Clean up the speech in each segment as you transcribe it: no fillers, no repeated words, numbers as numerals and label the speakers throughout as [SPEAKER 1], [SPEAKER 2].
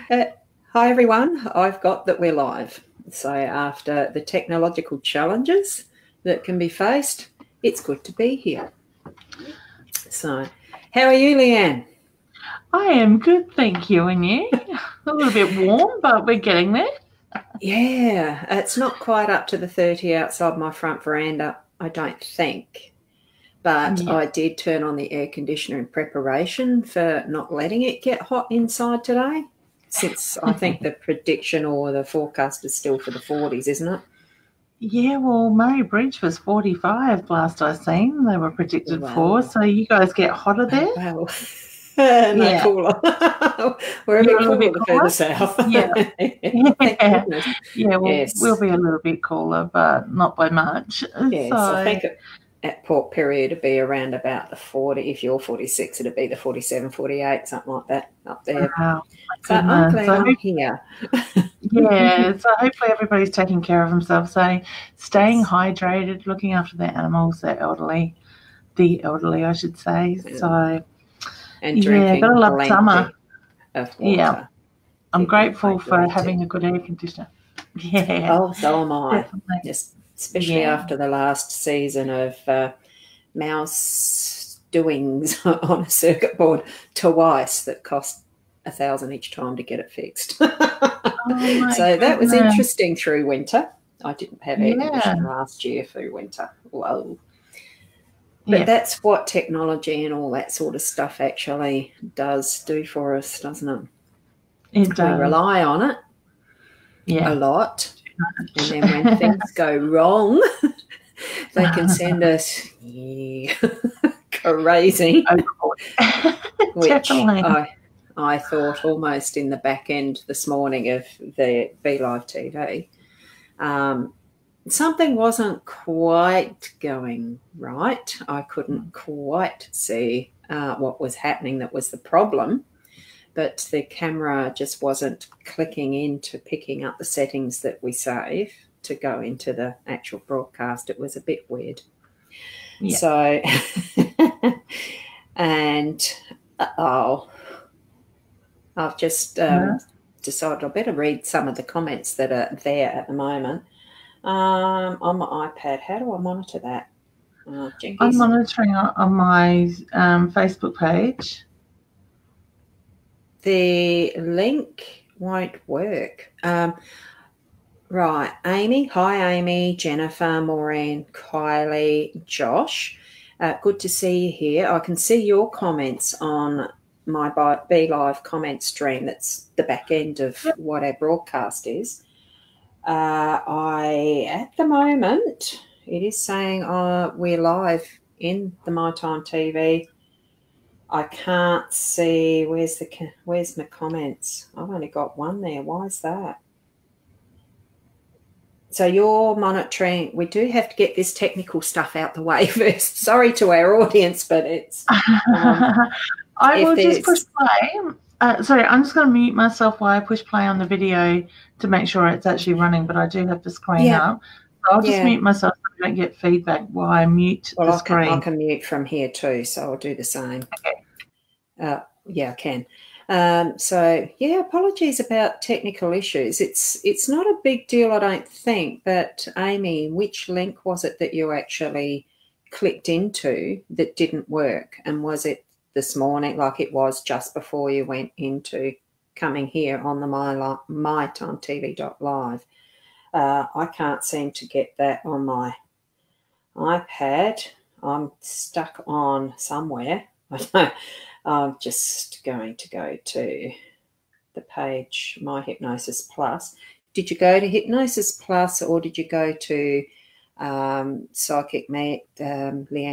[SPEAKER 1] Uh, Hi everyone, I've got that we're live. So after the technological challenges that can be faced, it's good to be here. So how are you, Leanne?
[SPEAKER 2] I am good, thank you. And you? A little bit warm, but we're getting there.
[SPEAKER 1] Yeah, it's not quite up to the 30 outside my front veranda, I don't think. But
[SPEAKER 2] Yeah.
[SPEAKER 1] I did turn on the air conditioner in preparation for not letting it get hot inside today, since I think the prediction or the forecast is still for the 40s, isn't it?
[SPEAKER 2] Yeah, well, Murray Bridge was 45 last I seen. They were predicted for.
[SPEAKER 1] Wow.
[SPEAKER 2] So you guys get hotter
[SPEAKER 1] Oh,
[SPEAKER 2] there?
[SPEAKER 1] wow. No,
[SPEAKER 2] Yeah.
[SPEAKER 1] cooler. We're a
[SPEAKER 2] You're
[SPEAKER 1] bit
[SPEAKER 2] a little
[SPEAKER 1] cooler
[SPEAKER 2] bit
[SPEAKER 1] the further
[SPEAKER 2] cooler?
[SPEAKER 1] south.
[SPEAKER 2] Yeah.
[SPEAKER 1] Thank
[SPEAKER 2] Yeah.
[SPEAKER 1] goodness.
[SPEAKER 2] Yeah, well, we'll
[SPEAKER 1] Yes.
[SPEAKER 2] be a little bit cooler, but not by much.
[SPEAKER 1] Yes. I
[SPEAKER 2] So,
[SPEAKER 1] think at Port Pirie it'd be around about the 40. If you're 46, it'd be the 47, 48, something like that up there.
[SPEAKER 2] wow, my
[SPEAKER 1] So I'm
[SPEAKER 2] goodness.
[SPEAKER 1] glad I'm here.
[SPEAKER 2] Yeah, so hopefully everybody's taking care of themselves. So staying
[SPEAKER 1] Yes.
[SPEAKER 2] hydrated, looking after their animals, the elderly, I should say. So
[SPEAKER 1] And
[SPEAKER 2] yeah, gotta
[SPEAKER 1] drinking
[SPEAKER 2] love summer.
[SPEAKER 1] plenty of
[SPEAKER 2] Yeah,
[SPEAKER 1] water.
[SPEAKER 2] I'm
[SPEAKER 1] Keep you
[SPEAKER 2] grateful for
[SPEAKER 1] hydrated.
[SPEAKER 2] having a good air conditioner. Yeah,
[SPEAKER 1] Oh, so am I.
[SPEAKER 2] definitely.
[SPEAKER 1] Just especially
[SPEAKER 2] Yeah,
[SPEAKER 1] after the last season of mouse doings on a circuit board twice that cost 1,000 each time to get it fixed.
[SPEAKER 2] oh my
[SPEAKER 1] So that was
[SPEAKER 2] goodness.
[SPEAKER 1] interesting through winter. I didn't have air
[SPEAKER 2] Yeah,
[SPEAKER 1] conditioning last year through winter. Whoa. But
[SPEAKER 2] yeah,
[SPEAKER 1] that's what technology and all that sort of stuff actually does do for us, doesn't it?
[SPEAKER 2] it
[SPEAKER 1] We
[SPEAKER 2] does.
[SPEAKER 1] rely on it a
[SPEAKER 2] Yeah.
[SPEAKER 1] lot. And then when things go wrong, they can send us crazy, which
[SPEAKER 2] Definitely.
[SPEAKER 1] I thought almost in the back end this morning of the Be Live TV. Something wasn't quite going right. I couldn't quite see what was happening that was the problem, but the camera just wasn't clicking into picking up the settings that we save to go into the actual broadcast. It was a bit weird.
[SPEAKER 2] Yeah.
[SPEAKER 1] So, and I've just decided I better read some of the comments that are there at the moment. On my iPad, how do I monitor that?
[SPEAKER 2] I'm
[SPEAKER 1] Jinkies.
[SPEAKER 2] monitoring on my Facebook page.
[SPEAKER 1] The link won't work. Right, Amy. Hi, Amy, Jennifer, Maureen, Kylie, Josh. Good to see you here. I can see your comments on my Be Live comment stream. That's the back end of
[SPEAKER 2] Yep.
[SPEAKER 1] what our broadcast is. At the moment, it is saying we're live in the My Time TV. I can't see where's my comments. I've only got one there. Why is that? So you're monitoring. We do have to get this technical stuff out the way first. Sorry to our audience, but it's
[SPEAKER 2] I
[SPEAKER 1] if
[SPEAKER 2] will just push
[SPEAKER 1] there's
[SPEAKER 2] play. Sorry, I'm just going to mute myself while I push play on the video to make sure it's actually running, but I do have the screen
[SPEAKER 1] yeah
[SPEAKER 2] up. So I'll just
[SPEAKER 1] yeah.
[SPEAKER 2] mute myself so I don't get feedback while I mute
[SPEAKER 1] Well,
[SPEAKER 2] the
[SPEAKER 1] I
[SPEAKER 2] screen.
[SPEAKER 1] can mute from here too, so I'll do the same.
[SPEAKER 2] Okay.
[SPEAKER 1] Yeah, I can. So yeah, apologies about technical issues. It's not a big deal, I don't think. But Amy, which link was it that you actually clicked into that didn't work? And was it this morning, like it was just before you went into coming here on the mytimetv.live? I can't seem to get that on my iPad. I'm stuck on somewhere. I don't know. I'm just going to go to the page, My Hypnosis Plus. Did you go to Hypnosis Plus or did you go to Leanne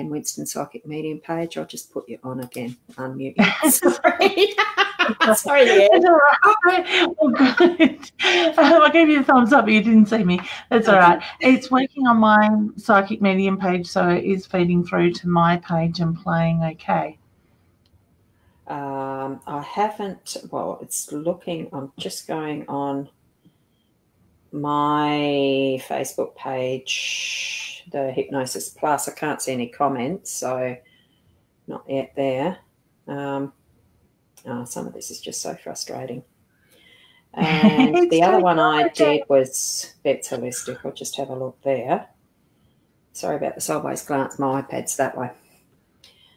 [SPEAKER 1] Winston Psychic Medium page? I'll just put you on again. Unmute you. Sorry. Sorry, Leanne.
[SPEAKER 2] All right. Well, good. I gave you a thumbs up, but you didn't see me. That's all right. It's working on my Psychic Medium page, so it is feeding through to my page and playing okay.
[SPEAKER 1] I haven't, well, it's looking, I'm just going on my Facebook page, the Hypnosis Plus. I can't see any comments, so not yet there. Some of this is just so frustrating. And the other one I did was Vets Holistic. I'll just have a look there. Sorry about the sideways glance. My iPad's that way.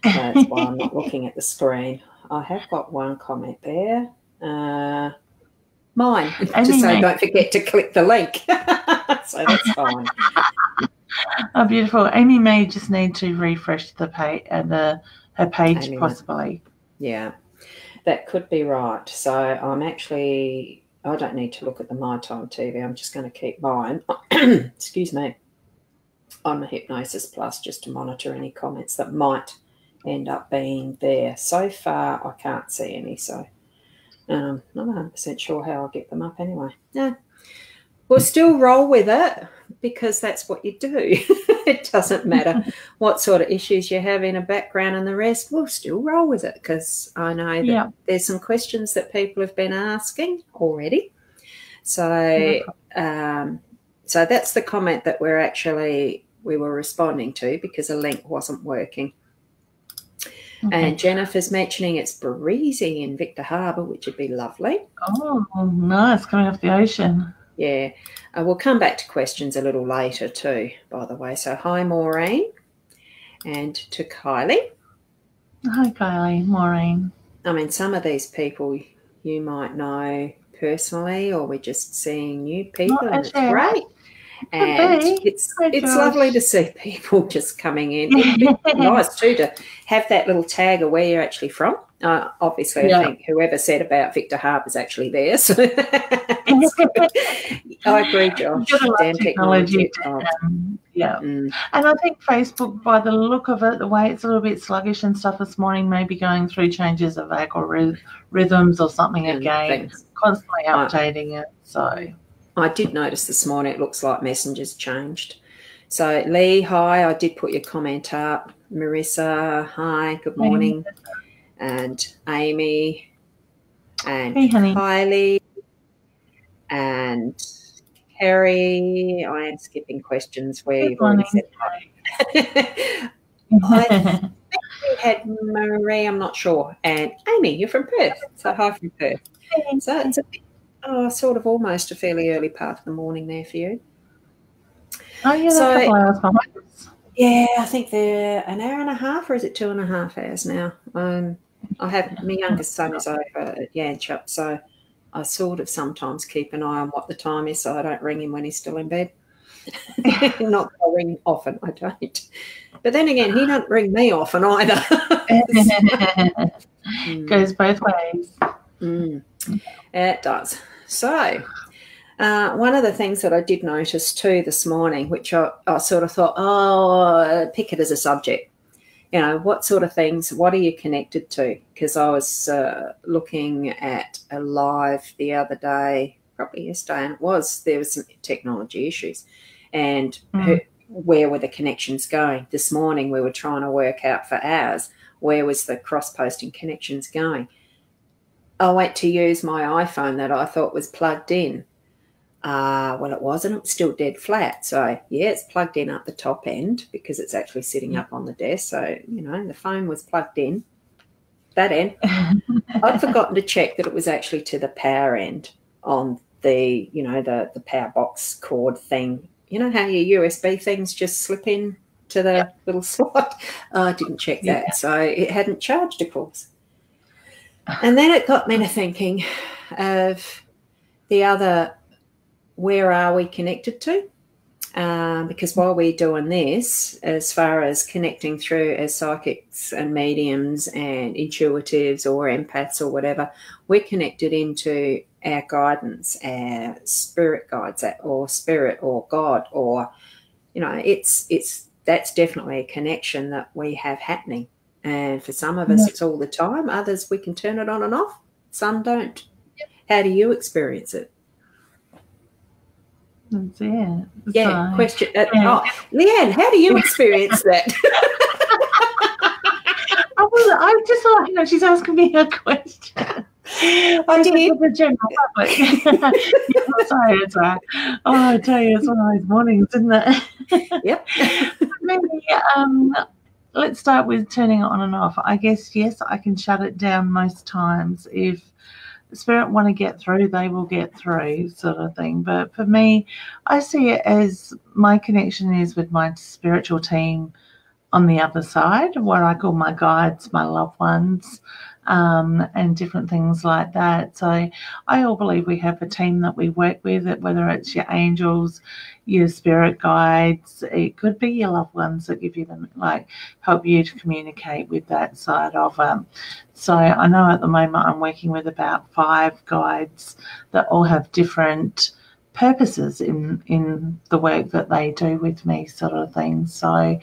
[SPEAKER 1] That's why I'm not looking at the screen. I have got one comment there. Mine. Just say don't forget to click the link. So that's fine.
[SPEAKER 2] Oh, beautiful. Amy may just need to refresh the page and her page possibly.
[SPEAKER 1] Yeah, that could be right. So I don't need to look at the My Time TV. I'm just going to keep mine. Excuse me. On the Hypnosis Plus just to monitor any comments that might end up being there. So far, I can't see any, so not 100% sure how I'll get them up anyway. No, we'll still roll with it because that's what you do. It doesn't matter what sort of issues you have in a background and the rest. We'll still roll with it because I know that there's some questions that people have been asking already. So, so that's the comment that we were responding to because a link wasn't working. Okay. And Jennifer's mentioning it's breezy in Victor Harbour, which would be lovely.
[SPEAKER 2] Oh, nice, coming off the ocean.
[SPEAKER 1] Yeah. We'll come back to questions a little later too, by the way. So hi, Maureen, and to Kylie.
[SPEAKER 2] Hi, Kylie, Maureen.
[SPEAKER 1] I mean, some of these people you might know personally, or we're just seeing new people, and it's great. And it's lovely to see people just coming in. It'd be nice too to have that little tag of where you're actually from. Obviously, I think whoever said about Victor Harbour is actually there. So I agree, Josh. Damn technology.
[SPEAKER 2] And I think Facebook, by the look of it, the way it's a little bit sluggish and stuff this morning, maybe going through changes of algorithms or something again, constantly updating it. So
[SPEAKER 1] I did notice this morning it looks like Messenger's changed. So Lee, hi, I did put your comment up. Marissa, hi, good morning. And Amy and Kylie and Kerry. I am skipping questions where you've already said hi. I think we had Marie, I'm not sure, and Amy, you're from Perth. So hi from Perth. So it's a bit sort of almost a fairly early part of the morning there for you.
[SPEAKER 2] Oh, yeah, so, a couple hours behind us.
[SPEAKER 1] Yeah, I think they're an hour and a half, or is it 2.5 hours now? I have my youngest son is over at Yanchup, so I sort of sometimes keep an eye on what the time is so I don't ring him when he's still in bed. Not that I ring often, I don't. But then again, he doesn't ring me often either.
[SPEAKER 2] Goes both ways.
[SPEAKER 1] It does. So one of the things that I did notice too this morning, which I sort of thought, pick it as a subject. You know, what sort of things, what are you connected to? Because I was looking at a live the other day, probably yesterday, and there was some technology issues. And where were the connections going? This morning we were trying to work out for hours, where was the cross-posting connections going? I went to use my iPhone that I thought was plugged in. Well, it wasn't. It was still dead flat. So, yeah, it's plugged in at the top end because it's actually sitting up on the desk. So, you know, the phone was plugged in, that end. I'd forgotten to check that it was actually to the power end on the, you know, the power box cord thing. You know how your USB things just slip in to the little slot? I didn't check that. So it hadn't charged, of course. And then it got me to thinking of the other, where are we connected to? Because while we're doing this, as far as connecting through as psychics and mediums and intuitives or empaths or whatever, we're connected into our guidance, our spirit guides, or spirit or God, or, you know, that's definitely a connection that we have happening. And for some of us, it's all the time. Others, we can turn it on and off. Some don't. How do you experience it?
[SPEAKER 2] That's it.
[SPEAKER 1] Yeah, question. Leanne, how do you experience that?
[SPEAKER 2] I just thought, you know, she's asking me a question.
[SPEAKER 1] I did.
[SPEAKER 2] The general public. Sorry, it's right. Oh, I tell you, it's one of those mornings, isn't it?
[SPEAKER 1] Yep.
[SPEAKER 2] Maybe, let's start with turning it on and off. I guess, yes, I can shut it down most times if Spirit want to get through, they will get through, sort of thing. But for me, I see it as my connection is with my spiritual team on the other side, what I call my guides, my loved ones, and different things like that. So I all believe we have a team that we work with, whether it's your angels, your spirit guides, it could be your loved ones that give you them, like help you to communicate with that side of them. So I know at the moment I'm working with about 5 guides that all have different purposes in the work that they do with me, sort of thing. So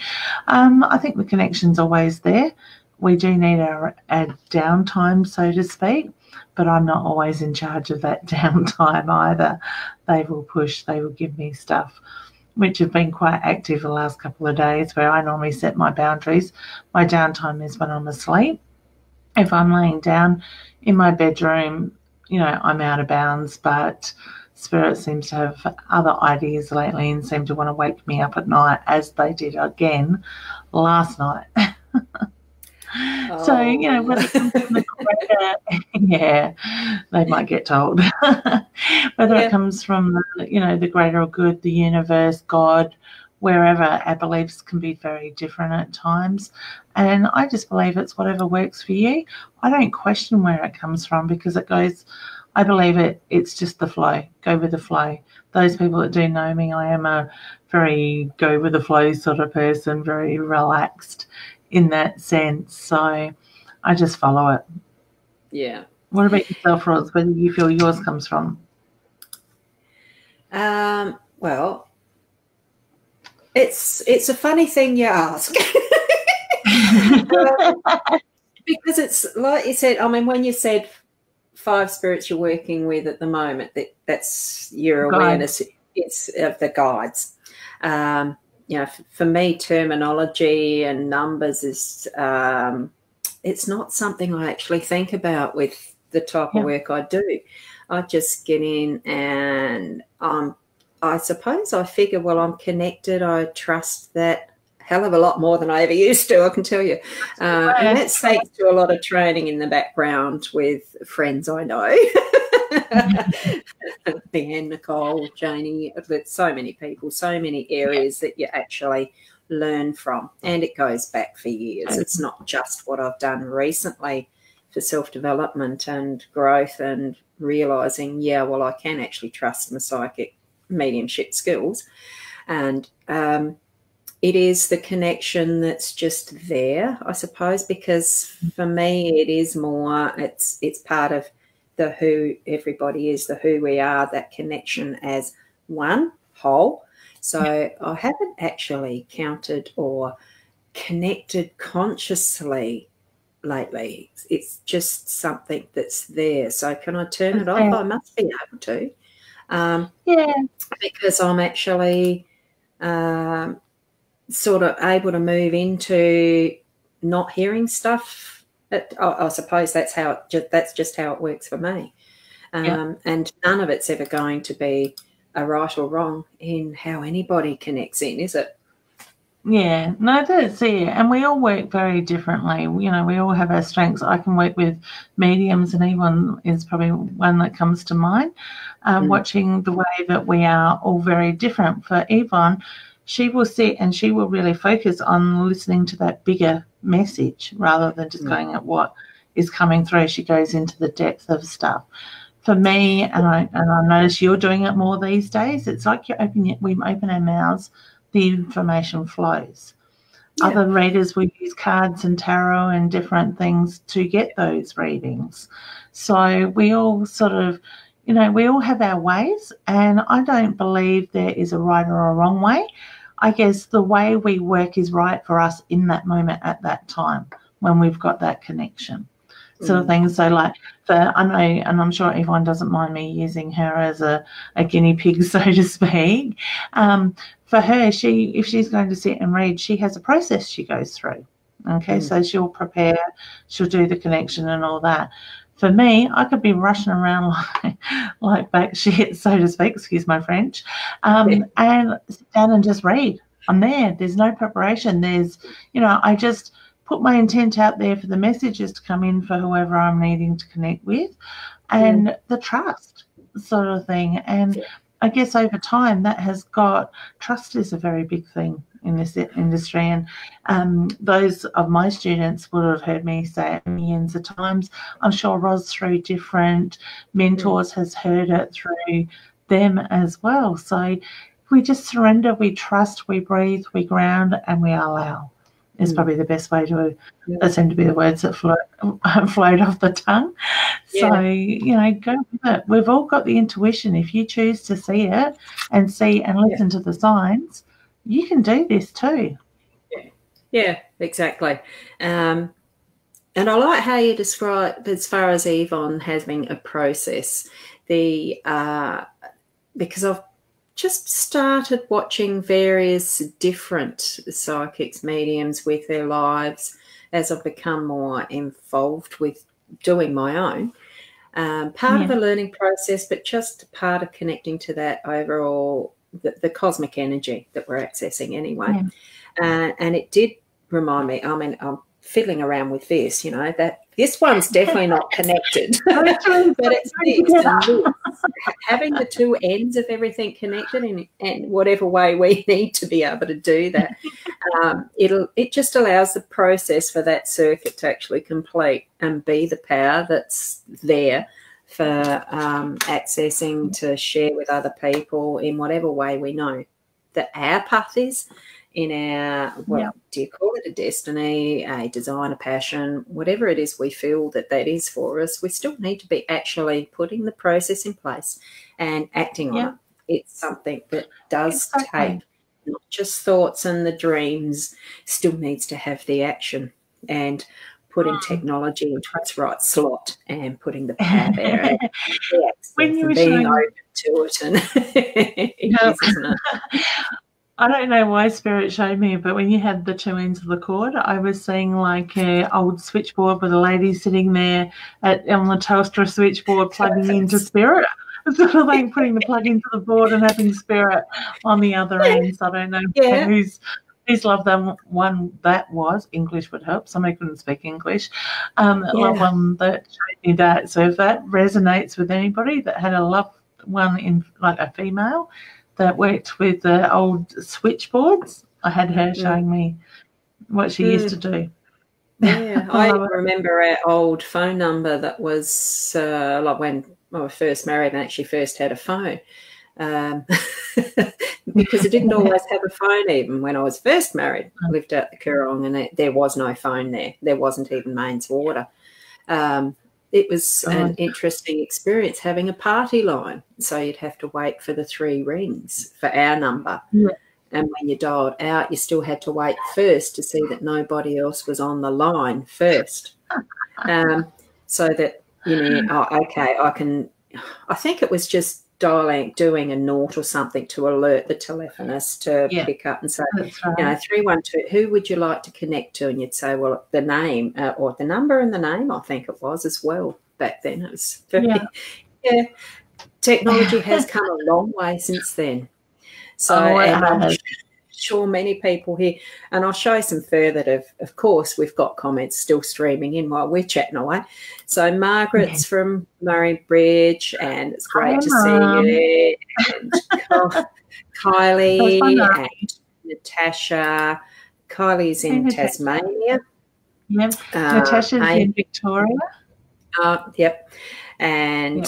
[SPEAKER 2] I think the connection's always there. We do need our downtime, so to speak, but I'm not always in charge of that downtime either. They will push, they will give me stuff, which have been quite active the last couple of days, where I normally set my boundaries. My downtime is when I'm asleep. If I'm laying down in my bedroom, I'm out of bounds, but Spirit seems to have other ideas lately and seem to want to wake me up at night, as they did again last night. So, whether it comes from the greater, yeah, they might get told. Whether it comes from the greater good, the universe, God, wherever, our beliefs can be very different at times. And I just believe it's whatever works for you. I don't question where it comes from, because it goes, I believe it's just the flow. Go with the flow. Those people that do know me, I am a very go with the flow sort of person, very relaxed in that sense. So I just follow it.
[SPEAKER 1] Yeah.
[SPEAKER 2] What about yourself, Roz? Where do you feel yours comes from?
[SPEAKER 1] Well, it's a funny thing you ask. Because it's like you said, I mean, when you said 5 spirits you're working with at the moment, that's your awareness, it's of the guides. For me, terminology and numbers is it's not something I actually think about with the type of work I do. I just get in and I suppose I figure, well, I'm connected. I trust that hell of a lot more than I ever used to, I can tell you. And that's thanks to a lot of training in the background with friends I know. Leanne, Nicole, Janie, so many people, so many areas that you actually learn from. And it goes back for years. It's not just what I've done recently for self-development and growth and realising, well, I can actually trust my psychic mediumship skills. And it is the connection that's just there, I suppose, because for me it is more, it's part of the who everybody is, the who we are, that connection as one whole. So I haven't actually counted or connected consciously lately. It's just something that's there. So can I turn it off? I must be able to. Because I'm actually sort of able to move into not hearing stuff. I suppose that's just how it works for me. And none of it's ever going to be a right or wrong in how anybody connects in, is it?
[SPEAKER 2] Yeah, no, that's it. And we all work very differently. We all have our strengths. I can work with mediums, and Yvonne is probably one that comes to mind. Watching the way that we are all very different. For Yvonne, she will sit and she will really focus on listening to that bigger message rather than just going at what is coming through. She goes into the depth of stuff. For me, and I notice you're doing it more these days, it's like we open our mouths, the information flows. Other readers will use cards and tarot and different things to get those readings. So we all sort of, we all have our ways, and I don't believe there is a right or a wrong way. I guess the way we work is right for us in that moment at that time when we've got that connection. Sort of thing. So I know, and I'm sure Yvonne doesn't mind me using her as a guinea pig, so to speak. For her, if she's going to sit and read, she has a process she goes through. Okay, so she'll prepare, she'll do the connection and all that. For me, I could be rushing around like back shit, so to speak, excuse my French, and sit down and just read. I'm there. There's no preparation. I just put my intent out there for the messages to come in for whoever I'm needing to connect with. and the trust sort of thing. And I guess over time that has got, trust is a very big thing in this industry. And those of my students would have heard me say it millions of times. I'm sure Roz, through different mentors, has heard it through them as well. So we just surrender, we trust, we breathe, we ground, and we allow. Is probably the best way to, that seem to be the words that float off the tongue. So, go with it. We've all got the intuition. If you choose to see it and listen to the signs, you can do this too.
[SPEAKER 1] Yeah, exactly. And I like how you describe, as far as Yvonne having a process, because I've just started watching various different psychics, mediums with their lives as I've become more involved with doing my own. Part of the learning process, but just part of connecting to that overall, the cosmic energy that we're accessing anyway. And it did remind me, I mean, I'm fiddling around with this, that this one's definitely not connected, but it's this, and this. Having the two ends of everything connected in whatever way we need to be able to do that, it just allows the process for that circuit to actually complete and be the power that's there for accessing to share with other people in whatever way we know that our path is. In our, do you call it a destiny, a design, a passion, whatever it is we feel that is for us, we still need to be actually putting the process in place and acting on it. It's something that does take not just thoughts and the dreams, still needs to have the action and putting technology into its right slot and putting the power there and when you being open to it. And isn't it?
[SPEAKER 2] I don't know why Spirit showed me, but when you had the two ends of the cord, I was seeing like an old switchboard with a lady sitting there on the Telstra switchboard plugging into Spirit. It's sort of like putting the plug into the board and having Spirit on the other end. So I don't know whose loved one that was. English would help. Somebody couldn't speak English. Loved one that showed me that. So if that resonates with anybody that had a loved one in like a female that worked with the old switchboards, I had her showing me what she used to do.
[SPEAKER 1] Yeah, I remember our old phone number that was like when I was first married and actually first had a phone, because I didn't always have a phone even when I was first married. I lived out the Coorong and there was no phone there. There wasn't even mains water. It was an interesting experience having a party line. So you'd have to wait for the 3 rings for our number. Yeah. And when you dialed out, you still had to wait first to see that nobody else was on the line first. So that, I think it was just doing a naught or something to alert the telephonist to pick up and say, 312, who would you like to connect to? And you'd say, well, the name or the number and the name, I think it was as well back then. It was very, technology has come a long way since then. So I'm sure many people here, and I'll show some further of course, we've got comments still streaming in while we're chatting away. So Margaret's from Murray Bridge, and it's great to see you. And Kylie and Natasha. Kylie's in Tasmania.
[SPEAKER 2] Yep. Natasha's in Victoria.
[SPEAKER 1] Yep. And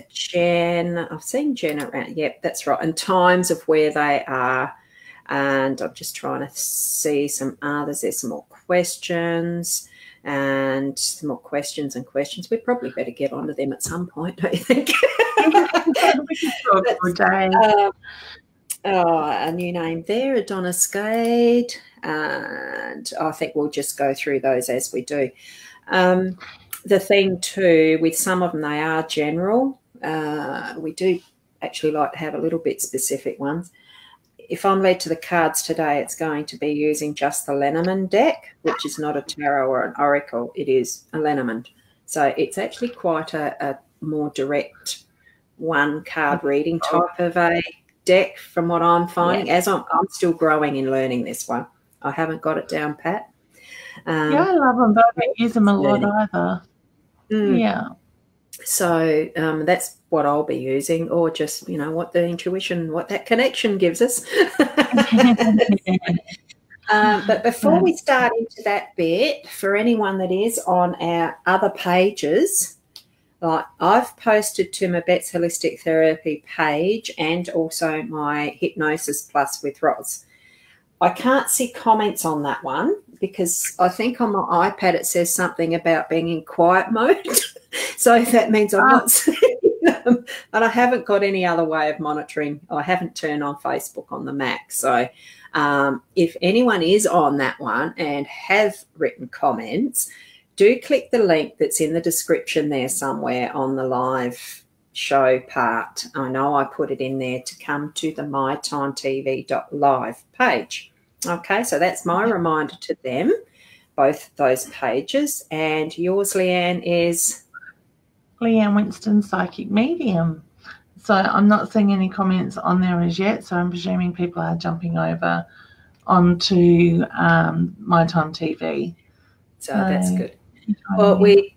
[SPEAKER 1] Jen, I've seen Jen around. Yep, that's right. And times of where they are. And I'm just trying to see some others. There's some more questions and some more questions and questions. We probably better get onto them at some point, don't you think? A new name there, Adonna Skade. And I think we'll just go through those as we do. The thing too, with some of them, they are general. We do actually like to have a little bit specific ones. If I'm led to the cards today, it's going to be using just the Lenormand deck, which is not a tarot or an oracle. It is a Lenormand. So it's actually quite a more direct one card reading type of a deck from what I'm finding, as I'm still growing in learning this one. I haven't got it down pat.
[SPEAKER 2] I love them, but I don't use them a lot either.
[SPEAKER 1] Yeah. So that's what I'll be using, or just, what the intuition, what that connection gives us. But before we start into that bit, for anyone that is on our other pages, like I've posted to my Bet's Holistic Therapy page and also my Hypnosis Plus with Roz. I can't see comments on that one because I think on my iPad it says something about being in quiet mode. So that means I'm not seeing them. And I haven't got any other way of monitoring. I haven't turned on Facebook on the Mac. So if anyone is on that one and have written comments, do click the link that's in the description there somewhere on the live show part. I know I put it in there to come to the mytimetv.live page. Okay, so that's my reminder to them, both those pages. And yours, Leanne, is?
[SPEAKER 2] Leanne Winston, Psychic Medium. So I'm not seeing any comments on there as yet, so I'm presuming people are jumping over onto My Time TV.
[SPEAKER 1] So that's good. Well, we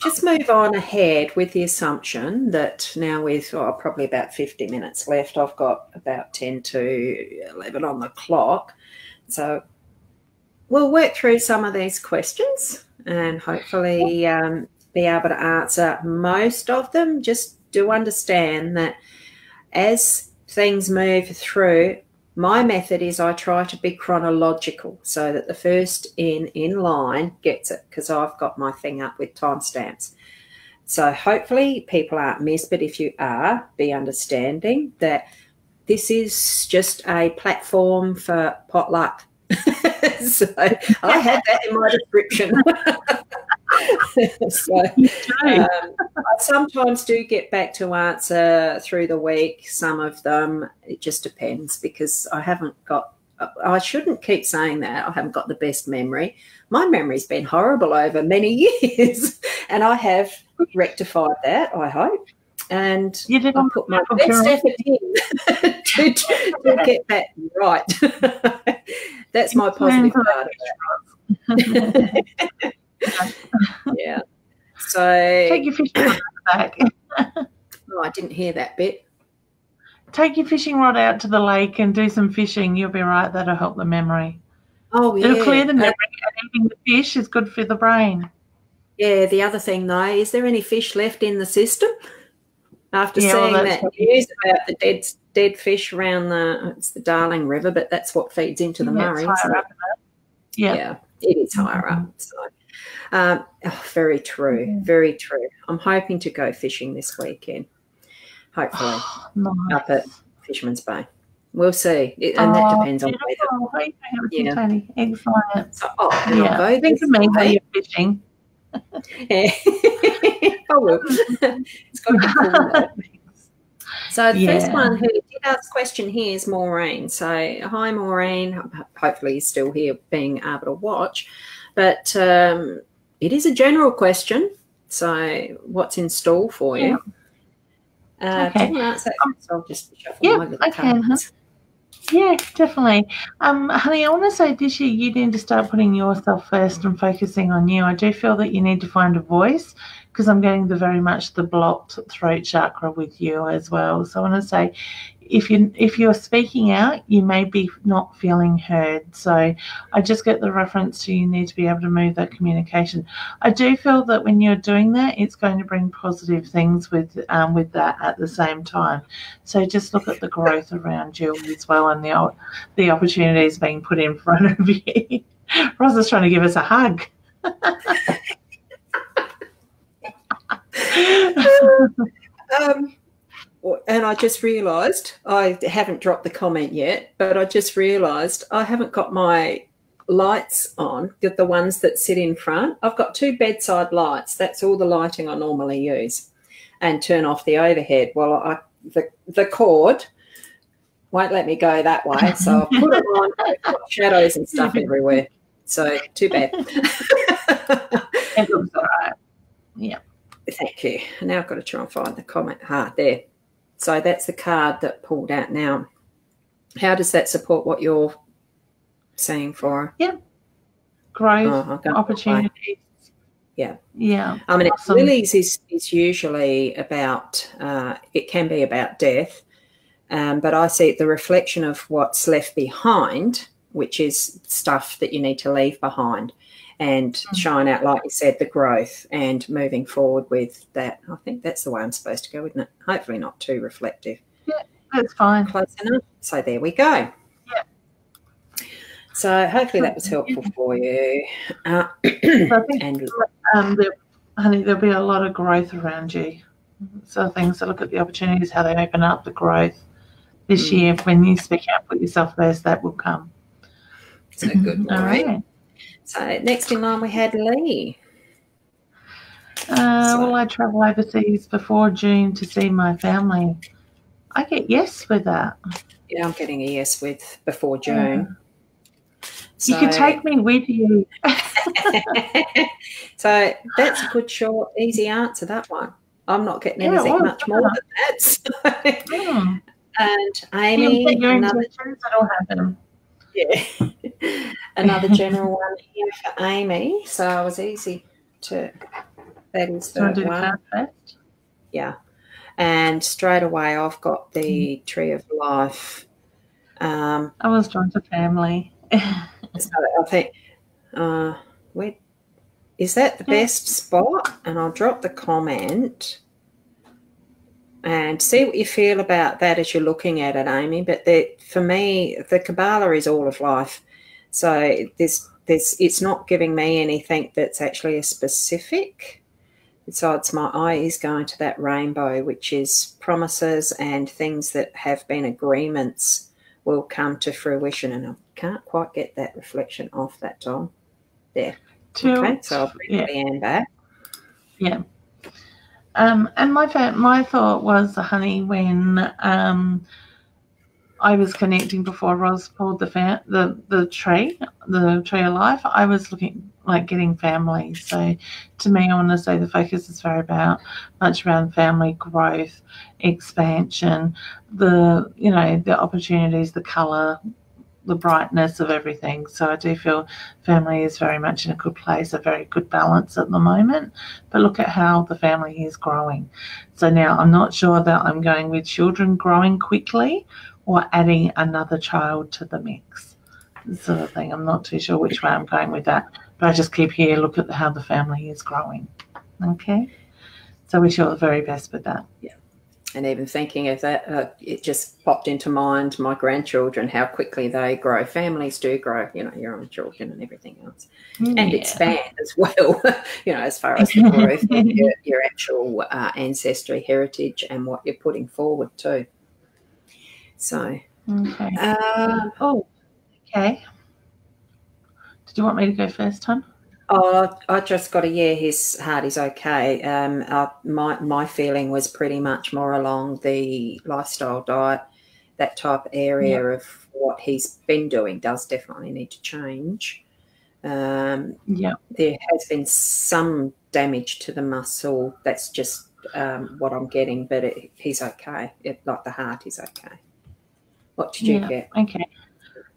[SPEAKER 1] just move on ahead with the assumption that now with probably about 50 minutes left, I've got about 10 to 11 on the clock. So we'll work through some of these questions and hopefully be able to answer most of them. Just do understand that as things move through, my method is I try to be chronological so that the first in line gets it, because I've got my thing up with timestamps. So hopefully people aren't missed, but if you are, be understanding that this is just a platform for potluck. So I had that in my description. So I sometimes do get back to answer through the week. Some of them, it just depends, because I shouldn't keep saying that. I haven't got the best memory. My memory's been horrible over many years, and I have rectified that, I hope. And I put my best effort in to get that right. That's my positive part of that. Yeah. So
[SPEAKER 2] take your fishing rod back.
[SPEAKER 1] Oh, I didn't hear that bit.
[SPEAKER 2] Take your fishing rod out to the lake and do some fishing. You'll be right. That'll help the memory.
[SPEAKER 1] Oh, yeah.
[SPEAKER 2] It'll clear the memory, and eating the fish is good for the brain.
[SPEAKER 1] Yeah. The other thing, though, is there any fish left in the system? After seeing that news about the dead fish around it's the Darling River, but that's what feeds into the Murray. Yeah, it is higher up. So, very true, very true. I'm hoping to go fishing this weekend, hopefully, up at Fisherman's Bay. We'll see, and that depends on weather.
[SPEAKER 2] Yeah, excellent.
[SPEAKER 1] So, go
[SPEAKER 2] think of me when you're fishing.
[SPEAKER 1] Yeah. I will. It's got to be cool. So the first one who did ask a question here is Maureen. So hi, Maureen. Hopefully you're still here being able to watch. But it is a general question. So what's in store for you?
[SPEAKER 2] Okay.
[SPEAKER 1] Do you want to answer that? So I'll just shuffle my little cards.
[SPEAKER 2] Yeah, definitely. Honey, I want to say this year you need to start putting yourself first and focusing on you. I do feel that you need to find a voice, because I'm getting very much the blocked throat chakra with you as well. So I want to say, if you're speaking out, you may be not feeling heard. So I just get the reference to you need to be able to move that communication. I do feel that when you're doing that, it's going to bring positive things with that at the same time. So just look at the growth around you as well, and the opportunities being put in front of you. Rosa's trying to give us a hug.
[SPEAKER 1] And I just realised, I haven't dropped the comment yet, but I just realised I haven't got my lights on, the ones that sit in front. I've got 2 bedside lights. That's all the lighting I normally use, and turn off the overhead. Well, the cord won't let me go that way, so I've put it on. I've got shadows and stuff everywhere. So too bad.
[SPEAKER 2] It looks all right. Yeah.
[SPEAKER 1] Thank you. Now I've got to try and find the comment. There. So that's the card that pulled out now. How does that support what you're saying for?
[SPEAKER 2] Yeah. Growth, opportunities.
[SPEAKER 1] Yeah.
[SPEAKER 2] Yeah.
[SPEAKER 1] I mean,
[SPEAKER 2] Awesome.
[SPEAKER 1] lilies is usually about, it can be about death, but I see the reflection of what's left behind, which is stuff that you need to leave behind and shine out, like you said, the growth and moving forward with that. I think that's the way I'm supposed to go, isn't it? Hopefully not too reflective.
[SPEAKER 2] Yeah, that's fine.
[SPEAKER 1] Close enough. So there we go.
[SPEAKER 2] Yeah.
[SPEAKER 1] So hopefully that was helpful for you.
[SPEAKER 2] So I think, honey, there'll be a lot of growth around you. So things to look at the opportunities, how they open up the growth this year. When you speak out, put yourself first, that will come.
[SPEAKER 1] So good,
[SPEAKER 2] All right.
[SPEAKER 1] So next in line we had Lee.
[SPEAKER 2] Will I travel overseas before June to see my family? I get yes with that.
[SPEAKER 1] Yeah, I'm getting a yes with before June.
[SPEAKER 2] So, you can take me with you.
[SPEAKER 1] So that's a good, short, easy answer, that one. I'm not getting anything much more than that. So. And Amy,
[SPEAKER 2] another that'll happen.
[SPEAKER 1] Yeah, another general one here for Amy. So it was easy to. That is the one. First? Yeah, and straight away I've got the Tree of Life.
[SPEAKER 2] I was drawn to family.
[SPEAKER 1] So I think, where is that the best spot? And I'll drop the comment and see what you feel about that as you're looking at it, Amy. But for me, the Kabbalah is all of life. So it's not giving me anything that's actually a specific. Besides, my eye is going to that rainbow, which is promises and things that have been agreements will come to fruition. And I can't quite get that reflection off that, Tom. There. Okay, so I'll bring Leanne back.
[SPEAKER 2] Yeah. And my thought was, honey, when I was connecting before Roz pulled the tree of life, I was looking like getting family. So to me, I want to say the focus is very much around family growth, expansion, the opportunities, the colour, the brightness of everything. So I do feel family is very much in a good place, a very good balance at the moment. But look at how the family is growing. So now I'm not sure that I'm going with children growing quickly or adding another child to the mix, sort of thing. I'm not too sure which way I'm going with that. But I just keep here, look at how the family is growing. Okay? So wish you all the very best with that.
[SPEAKER 1] Yeah. And even thinking of that, it just popped into mind, my grandchildren, how quickly they grow. Families do grow, your own children and everything else. And expand as well, as far as the growth of your actual ancestry, heritage, and what you're putting forward too. So.
[SPEAKER 2] Okay. Okay. Did you want me to go first, Tom?
[SPEAKER 1] Oh, I just got his heart is okay. My feeling was pretty much more along the lifestyle diet, that type area of what he's been doing does definitely need to change. There has been some damage to the muscle. That's just what I'm getting, but he's okay. Like the heart is okay. What did you get?
[SPEAKER 2] Okay.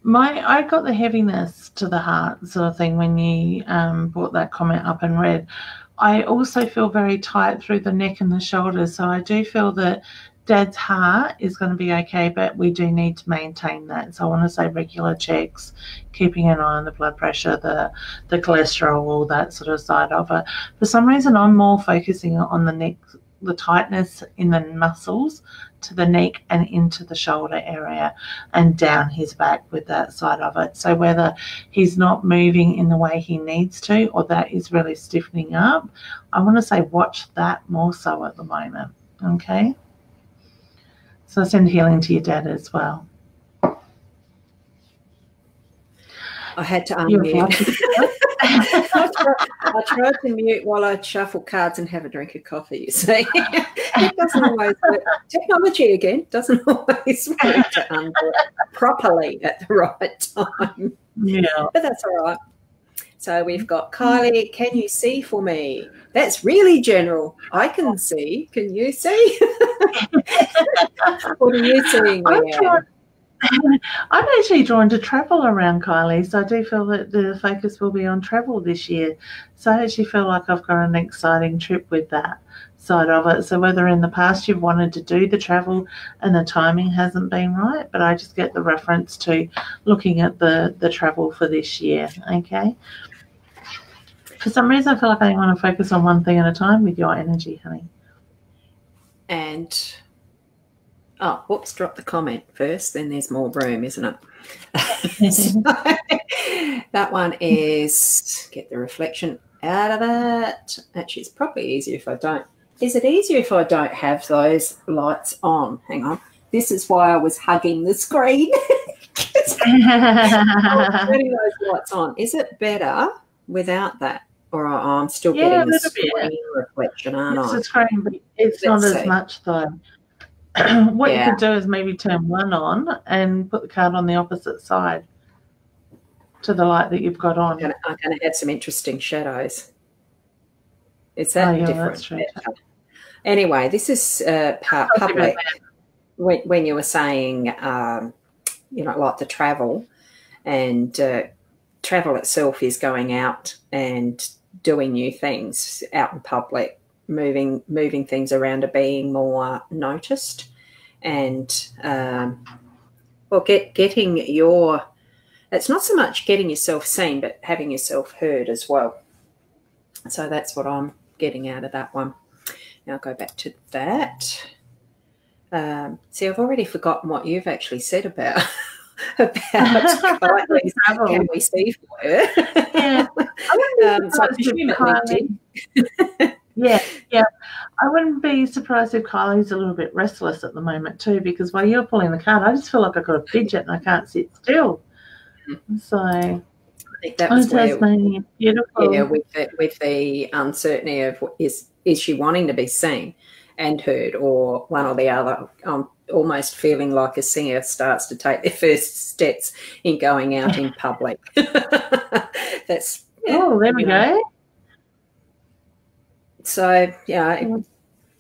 [SPEAKER 2] I got the heaviness to the heart sort of thing when you brought that comment up and read. I also feel very tight through the neck and the shoulders. So I do feel that Dad's heart is going to be okay, but we do need to maintain that. So I want to say regular checks, keeping an eye on the blood pressure, the cholesterol, all that sort of side of it. For some reason, I'm more focusing on the neck, the tightness in the muscles to the neck and into the shoulder area and down his back with that side of it. So whether he's not moving in the way he needs to or that is really stiffening up, I want to say watch that more so at the moment. Okay? So send healing to your dad as well.
[SPEAKER 1] I had to unmute. I tried to mute while I shuffle cards and have a drink of coffee, you see. It doesn't always work. Technology, again, doesn't always work to undo it properly at the right time.
[SPEAKER 2] Yeah.
[SPEAKER 1] But that's all right. So we've got Kylie, can you see for me? That's really general. I can see. Can you see? What are you seeing, Leanne?
[SPEAKER 2] I'm actually drawn to travel around Kylie, so I do feel that the focus will be on travel this year. So I actually feel like I've got an exciting trip with that side of it. So whether in the past you've wanted to do the travel and the timing hasn't been right, but I just get the reference to looking at the travel for this year, okay? For some reason, I feel like I want to focus on one thing at a time with your energy, honey.
[SPEAKER 1] And oh, whoops, drop the comment first, then there's more room, isn't it? So, that one is get the reflection out of it. Actually, it's probably easier if I don't. Is it easier if I don't have those lights on? Hang on. This is why I was hugging the screen. I was putting those lights on. Is it better without that? Or I'm still getting the screen reflection, aren't I?
[SPEAKER 2] It's a screen, but it's not as much though. What you could do is maybe turn one on and put the card on the opposite side to the light that you've got on.
[SPEAKER 1] I'm going to have some interesting shadows. Is that different? That's true. Anyway, this is public. When you were saying, like the travel, and travel itself is going out and doing new things out in public, moving things around to being more noticed, and getting your, it's not so much getting yourself seen, but having yourself heard as well. So that's what I'm getting out of that one. Now I'll go back to that. See, I've already forgotten what you've actually said about Kylie's Can We See for her?
[SPEAKER 2] Yeah.
[SPEAKER 1] So I presume it did.
[SPEAKER 2] Yeah. I wouldn't be surprised if Kylie's a little bit restless at the moment too, because while you're pulling the card, I just feel like I've got a fidget and I can't sit still. So I
[SPEAKER 1] think that was where,
[SPEAKER 2] beautiful.
[SPEAKER 1] Yeah, with the uncertainty of is she wanting to be seen and heard, or one or the other. Almost feeling like a singer starts to take their first steps in going out in public. That's
[SPEAKER 2] there we go.
[SPEAKER 1] So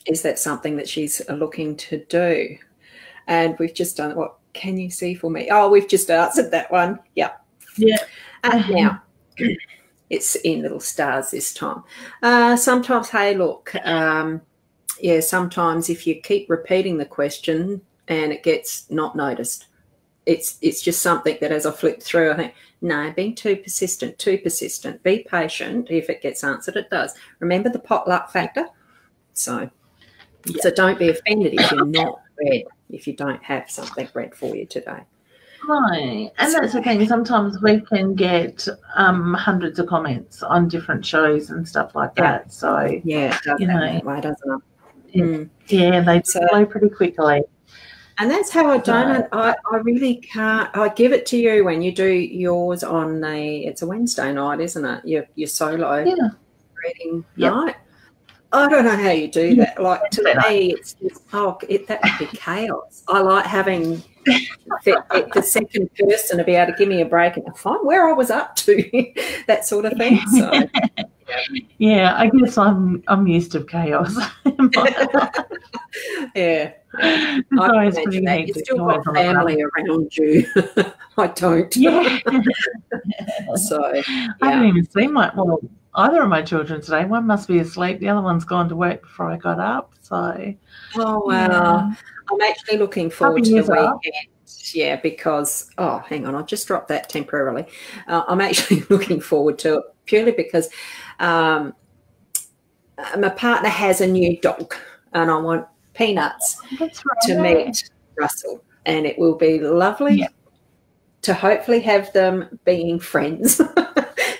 [SPEAKER 1] is that something that she's looking to do? And we've just done what can you see for me? Oh, we've just answered that one. Yeah. Now it's in little stars this time. Sometimes, hey, look. Sometimes if you keep repeating the question and it gets not noticed, it's just something that as I flip through, I think, no, being too persistent. Be patient. If it gets answered, it does. Remember the potluck factor? So don't be offended if you're not read, if you don't have something read for you today.
[SPEAKER 2] Right. And that's the thing. Sometimes we can get hundreds of comments on different shows and stuff like that. So,
[SPEAKER 1] it does that way, doesn't it?
[SPEAKER 2] Yeah, they flow pretty quickly.
[SPEAKER 1] And that's how I don't. I really can't. I give it to you when you do yours on it's a Wednesday night, isn't it? Your solo reading night. I don't know how you do that. Like to me, it's just that would be chaos. I like having the second person to be able to give me a break and find where I was up to, that sort of thing. So.
[SPEAKER 2] Yeah, I guess I'm used to chaos.
[SPEAKER 1] I imagine that. You've still got family around you. I don't.
[SPEAKER 2] Yeah.
[SPEAKER 1] So
[SPEAKER 2] I haven't even seen either of my children today. One must be asleep. The other one's gone to work before I got up. So.
[SPEAKER 1] Oh wow! Yeah. I'm actually looking forward to the weekend. Yeah, because hang on, I'll just drop that temporarily. I'm actually looking forward to it purely because my partner has a new dog, and I want Peanuts to meet Russell, and it will be lovely to hopefully have them being friends.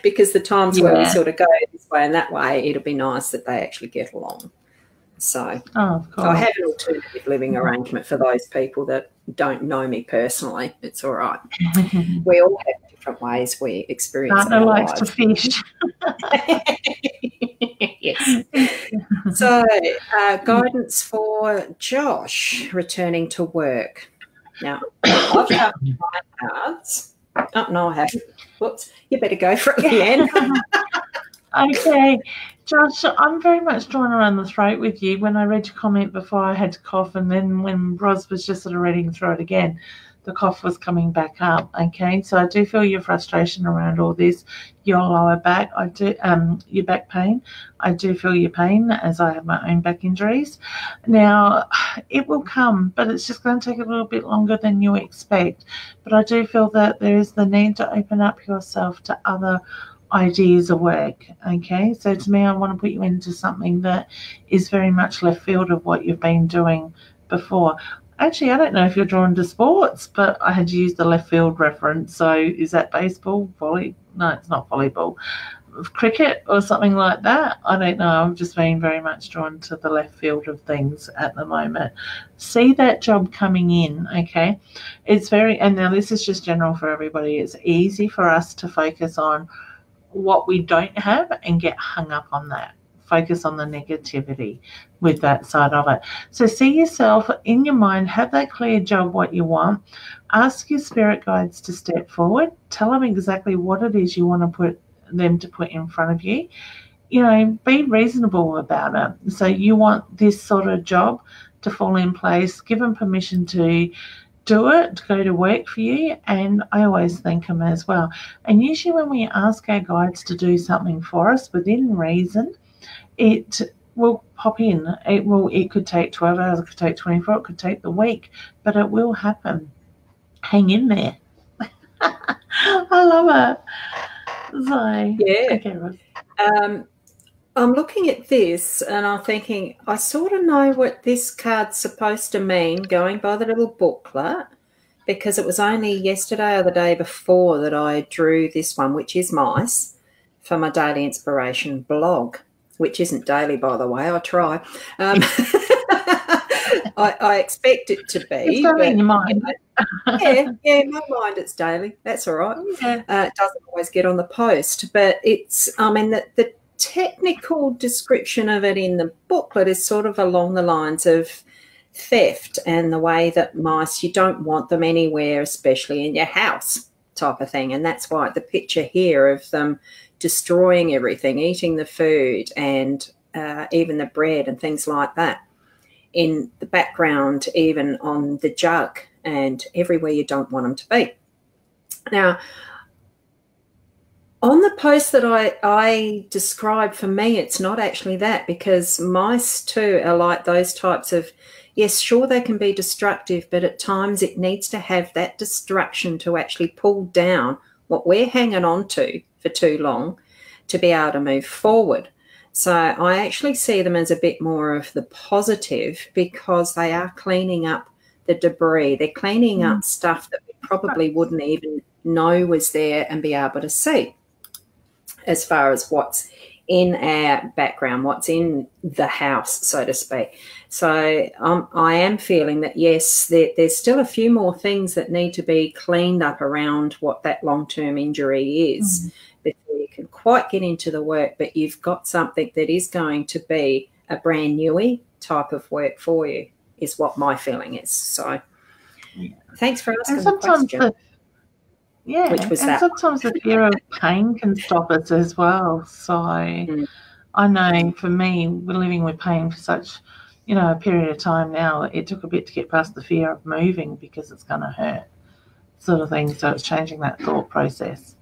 [SPEAKER 1] Because the times where we sort of go this way and that way, it'll be nice that they actually get along. So I have an alternative living arrangement for those people that don't know me personally. It's all right. We all have different ways we experience
[SPEAKER 2] Partner likes to fish.
[SPEAKER 1] Yes. So guidance for Josh returning to work. Now, I've got my cards. Oh, no, I haven't. Whoops. You better go for it, Leanne.
[SPEAKER 2] Okay. Josh, I'm very much drawn around the throat with you. When I read your comment before, I had to cough, and then when Ros was just sort of reading through it again, the cough was coming back up. Okay, so I do feel your frustration around all this, your lower back, your back pain. I do feel your pain as I have my own back injuries. Now, it will come, but it's just going to take a little bit longer than you expect. But I do feel that there is the need to open up yourself to other ideas of work. Okay, so to me, I want to put you into something that is very much left field of what you've been doing before. Actually, I don't know if you're drawn to sports, but I had to use the left field reference. So is that baseball, volley? No, it's not volleyball. Cricket or something like that. I don't know. I'm just being very much drawn to the left field of things at the moment. See that job coming in, okay? It's very, and now this is just general for everybody. It's easy for us to focus on what we don't have and get hung up on that. Focus on the negativity with that side of it. So see yourself in your mind, have that clear job, what you want. Ask your spirit guides to step forward. Tell them exactly what it is you want to put in front of you. You know, be reasonable about it. So you want this sort of job to fall in place. Give them permission to do it, to go to work for you. And I always thank them as well. And usually when we ask our guides to do something for us within reason, it will pop in. It could take 12 hours, it could take 24, it could take the week, but it will happen. Hang in there. I love it. So
[SPEAKER 1] yeah.
[SPEAKER 2] Okay, Roz.
[SPEAKER 1] I'm looking at this and I'm thinking, I sort of know what this card's supposed to mean going by the little booklet, because it was only yesterday or the day before that I drew this one, which is mice, for my daily inspiration blog, which isn't daily, by the way. I try. I expect it to be.
[SPEAKER 2] It's going in your mind.
[SPEAKER 1] My mind, it's daily. That's all right.
[SPEAKER 2] Yeah.
[SPEAKER 1] It doesn't always get on the post, but it's, I mean, the technical description of it in the booklet is sort of along the lines of theft and the way that mice, you don't want them anywhere, especially in your house type of thing. And that's why the picture here of them destroying everything, eating the food and even the bread and things like that. In the background, even on the jug and everywhere you don't want them to be. Now, on the post that I described, for me, it's not actually that, because mice too are like those types of, yes, sure, they can be destructive, but at times it needs to have that destruction to actually pull down what we're hanging on to for too long to be able to move forward. So I actually see them as a bit more of the positive, because they are cleaning up the debris. They're cleaning up stuff that we probably wouldn't even know was there and be able to see, as far as what's in our background, what's in the house, so to speak. So I am feeling that, yes, there's still a few more things that need to be cleaned up around what that long-term injury is before you can quite get into the work, but you've got something that is going to be a brand newy type of work for you, is what my feeling is. So thanks for asking the question. Which was that?
[SPEAKER 2] Sometimes the fear of pain can stop us as well. So I know for me, we're living with pain for such, a period of time now. It took a bit to get past the fear of moving because it's going to hurt, sort of thing. So it's changing that thought process.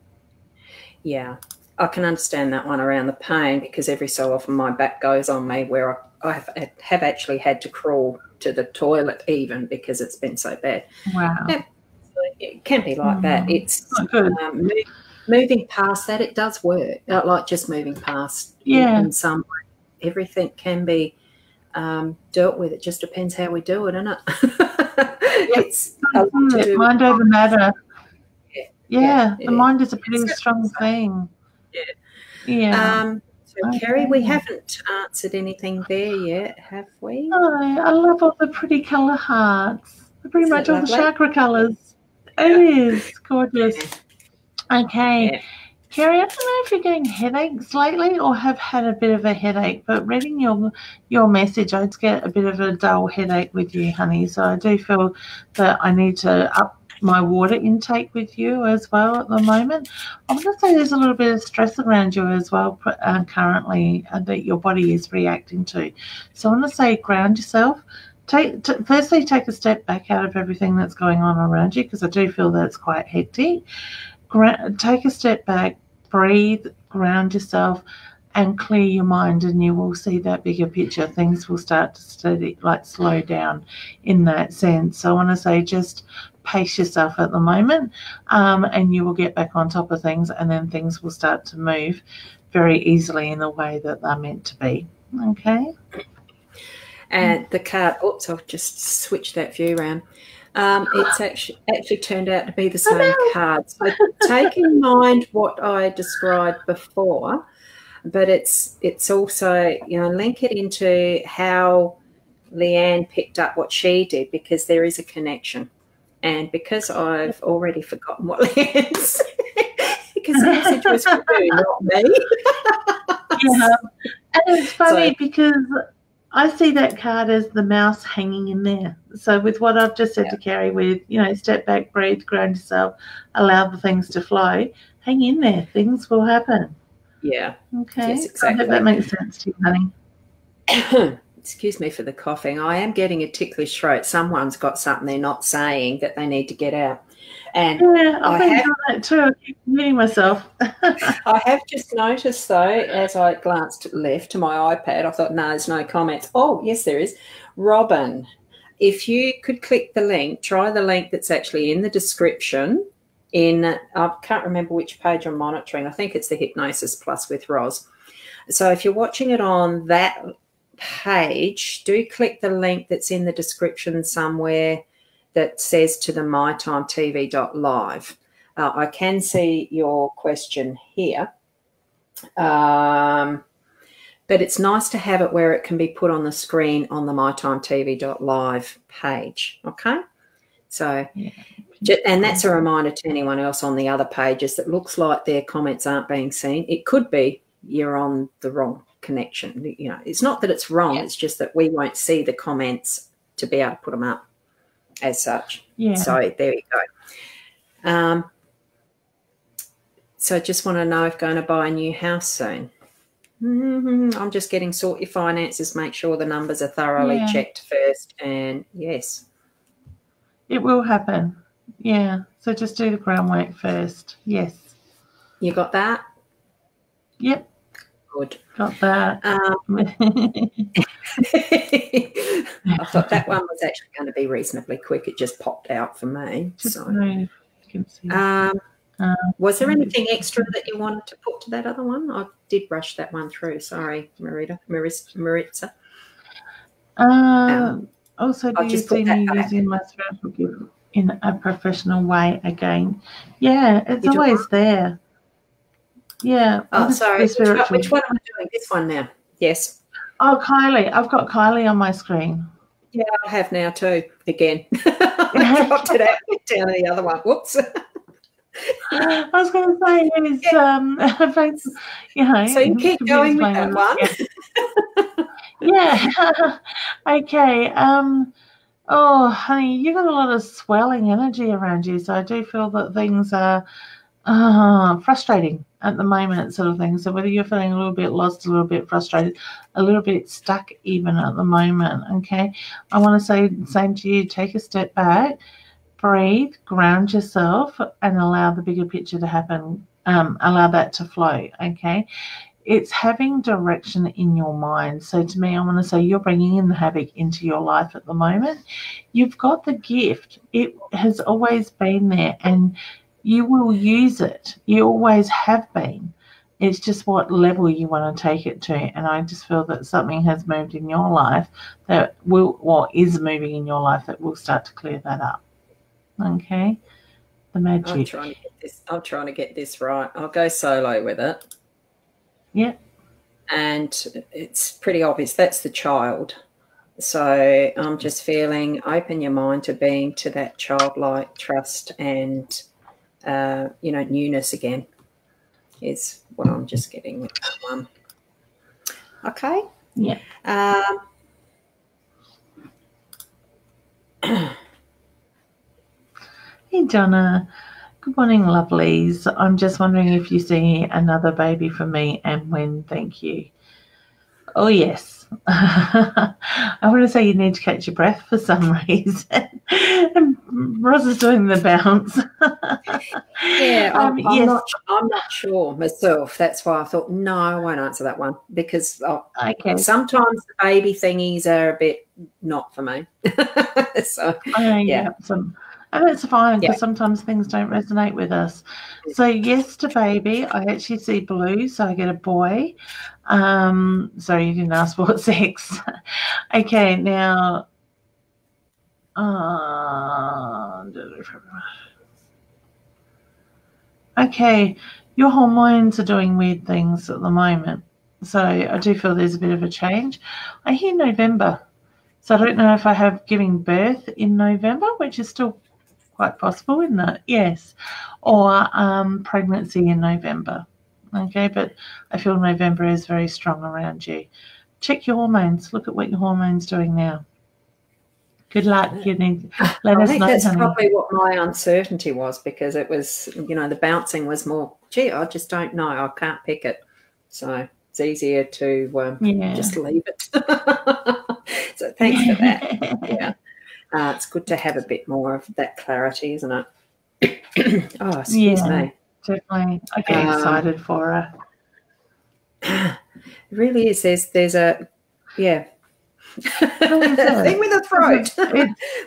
[SPEAKER 1] Yeah, I can understand that one around the pain, because every so often my back goes on me where I have actually had to crawl to the toilet even because it's been so bad.
[SPEAKER 2] Wow.
[SPEAKER 1] Yeah, it can be like that. It's moving past that. It does work, like just moving past in some way. Everything can be dealt with. It just depends how we do it, isn't it? It's
[SPEAKER 2] mind over matter. Yeah, the mind is a pretty strong thing.
[SPEAKER 1] So, Kerry, we haven't answered anything there yet, have we?
[SPEAKER 2] Oh, I love all the pretty colour hearts. They're pretty much all the chakra colours. It is gorgeous. Okay. Yeah. Kerry, I don't know if you're getting headaches lately or have had a bit of a headache, but reading your message, I'd get a bit of a dull headache with you, honey. So I do feel that I need to up my water intake with you as well at the moment. I want to say there's a little bit of stress around you as well currently that your body is reacting to. So I want to say ground yourself, firstly take a step back out of everything that's going on around you, because I do feel that it's quite hectic. Take a step back, breathe, ground yourself, and clear your mind, and you will see that bigger picture. Things will start to slow down in that sense. So I want to say, just pace yourself at the moment, and you will get back on top of things, and then things will start to move very easily in the way that they're meant to be. Okay.
[SPEAKER 1] And the card, oops, I'll just switch that view around. It's actually turned out to be the same card. So take in mind what I described before, but it's also, link it into how Leanne picked up what she did, because there is a connection. And because I've already forgotten what Leanne said, because the message was from you, not me.
[SPEAKER 2] Yeah. And it's funny because I see that card as the mouse hanging in there. So with what I've just said to Carrie, with, step back, breathe, ground yourself, allow the things to flow, hang in there. Things will happen.
[SPEAKER 1] Yeah.
[SPEAKER 2] Okay.
[SPEAKER 1] Yes, exactly.
[SPEAKER 2] I hope that makes sense to you, honey.
[SPEAKER 1] Excuse me for the coughing. I am getting a ticklish throat. Someone's got something they're not saying that they need to get out. And
[SPEAKER 2] yeah, I've been doing that too. I keep muting myself.
[SPEAKER 1] I have just noticed, though, as I glanced left to my iPad, I thought, no, there's no comments. Oh, yes, there is. Robin, if you could click the link, try the link that's actually in the description. I can't remember which page I'm monitoring. I think it's the Hypnosis Plus with Roz. So if you're watching it on that page, do click the link that's in the description somewhere that says to the mytimetv.live. I can see your question here, but it's nice to have it where it can be put on the screen on the mytimetv.live page, okay? So, and that's a reminder to anyone else on the other pages that looks like their comments aren't being seen. It could be you're on the wrong connection. It's not that it's wrong, it's just that we won't see the comments to be able to put them up as such. So there you go. So just want to know if going to buy a new house soon. I'm just getting sort your finances, make sure the numbers are thoroughly checked first, and yes,
[SPEAKER 2] it will happen. So just do the groundwork first. Yes,
[SPEAKER 1] you got that.
[SPEAKER 2] Yep.
[SPEAKER 1] Good.
[SPEAKER 2] Got that.
[SPEAKER 1] I thought that one was actually going to be reasonably quick. It just popped out for me. Was there anything extra that you wanted to put to that other one? I did rush that one through. Sorry, Maritza.
[SPEAKER 2] Also, do you see me using my spiritual gift in a professional way again? Yeah, it's always there. Yeah.
[SPEAKER 1] Oh, sorry. Which one am I doing? This one now. Yes.
[SPEAKER 2] Oh, Kylie. I've got Kylie on my screen.
[SPEAKER 1] Yeah, I have now too. Again. I dropped it out down to the other one. Whoops.
[SPEAKER 2] I was going to say,
[SPEAKER 1] so you keep going with that one.
[SPEAKER 2] Yeah. Okay. Oh, honey, you got a lot of swelling energy around you, so I do feel that things are frustrating at the moment, sort of thing. So whether you're feeling a little bit lost, a little bit frustrated, a little bit stuck even at the moment, okay, I want to say the same to you. Take a step back, breathe, ground yourself, and allow the bigger picture to happen. Allow that to flow, okay? It's having direction in your mind. So to me, I want to say you're bringing in the havoc into your life at the moment. You've got the gift. It has always been there, and you will use it. You always have been. It's just what level you want to take it to. And I just feel that something has moved in your life that is moving in your life that will start to clear that up. Okay? The magic.
[SPEAKER 1] I'm trying to get this right. I'll go solo with it.
[SPEAKER 2] Yeah.
[SPEAKER 1] And it's pretty obvious. That's the child. So I'm just feeling open your mind to being to that childlike trust and newness again is what I'm just getting with that one. Okay.
[SPEAKER 2] Yeah. Hey, Donna. Good morning, lovelies. I'm just wondering if you see another baby for me and when. Thank you. Oh, yes. I want to say you need to catch your breath for some reason. And Roz is doing the bounce.
[SPEAKER 1] Yeah,
[SPEAKER 2] yes.
[SPEAKER 1] I'm not sure myself. That's why I thought, no, I won't answer that one because
[SPEAKER 2] Okay.
[SPEAKER 1] sometimes the baby thingies are a bit not for me. So, yeah.
[SPEAKER 2] And that's fine because sometimes things don't resonate with us. So yes to baby, I actually see blue, so I get a boy. So you didn't ask what sex. Okay, now okay, your hormones are doing weird things at the moment. So I do feel there's a bit of a change. I hear November. So I don't know if I have giving birth in November, which is still quite possible, isn't it? Yes. Or pregnancy in November. Okay, but I feel November is very strong around you. Check your hormones. Look at what your hormones doing now. Good luck. You need let us know.
[SPEAKER 1] I think that's
[SPEAKER 2] honey.
[SPEAKER 1] probably what my uncertainty was, because it was, the bouncing was more, gee, I just don't know. I can't pick it. So it's easier to just leave it. So thanks for that. Yeah. It's good to have a bit more of that clarity, isn't it? Oh, excuse me.
[SPEAKER 2] Definitely. I get excited for her.
[SPEAKER 1] It really is. There's a thing with the throat.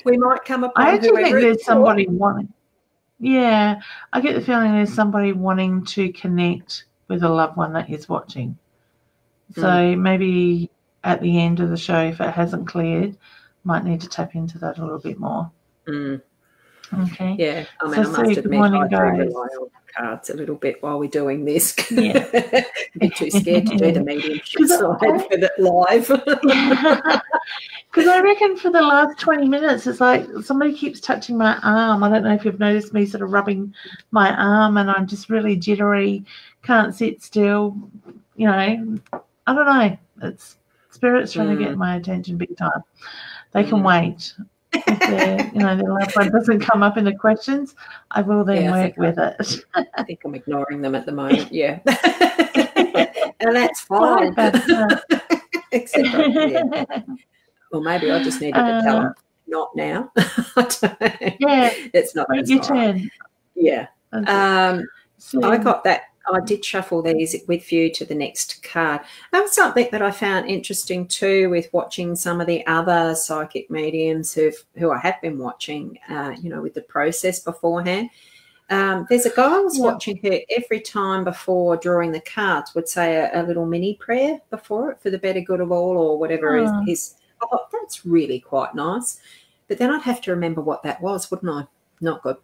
[SPEAKER 1] We might come upon.
[SPEAKER 2] I actually think there's somebody wanting. Yeah, I get the feeling there's somebody wanting to connect with a loved one that is watching. So maybe at the end of the show, if it hasn't cleared, might need to tap into that a little bit more. Okay.
[SPEAKER 1] Yeah, I mean, I must admit, I do rely on cards a little bit while we're doing this.
[SPEAKER 2] Yeah.
[SPEAKER 1] A bit too scared to do the mediumship side with it live.
[SPEAKER 2] Because I reckon for the last 20 minutes, it's like somebody keeps touching my arm. I don't know if you've noticed me sort of rubbing my arm, and I'm just really jittery, can't sit still. I don't know. It's spirits trying to get my attention big time. They can wait. If their loved one doesn't come up in the questions, I will then work with it.
[SPEAKER 1] I think I'm ignoring them at the moment. Yeah, and that's fine. Except, well, maybe I just needed to tell them not now. It's not
[SPEAKER 2] your turn.
[SPEAKER 1] Yeah, I got that. I did shuffle these with you to the next card. That was something that I found interesting too, with watching some of the other psychic mediums who I have been watching, with the process beforehand. There's a guy I was watching who every time before drawing the cards would say a little mini prayer before it for the better good of all, or whatever is. I thought, that's really quite nice. But then I'd have to remember what that was, wouldn't I? Not good.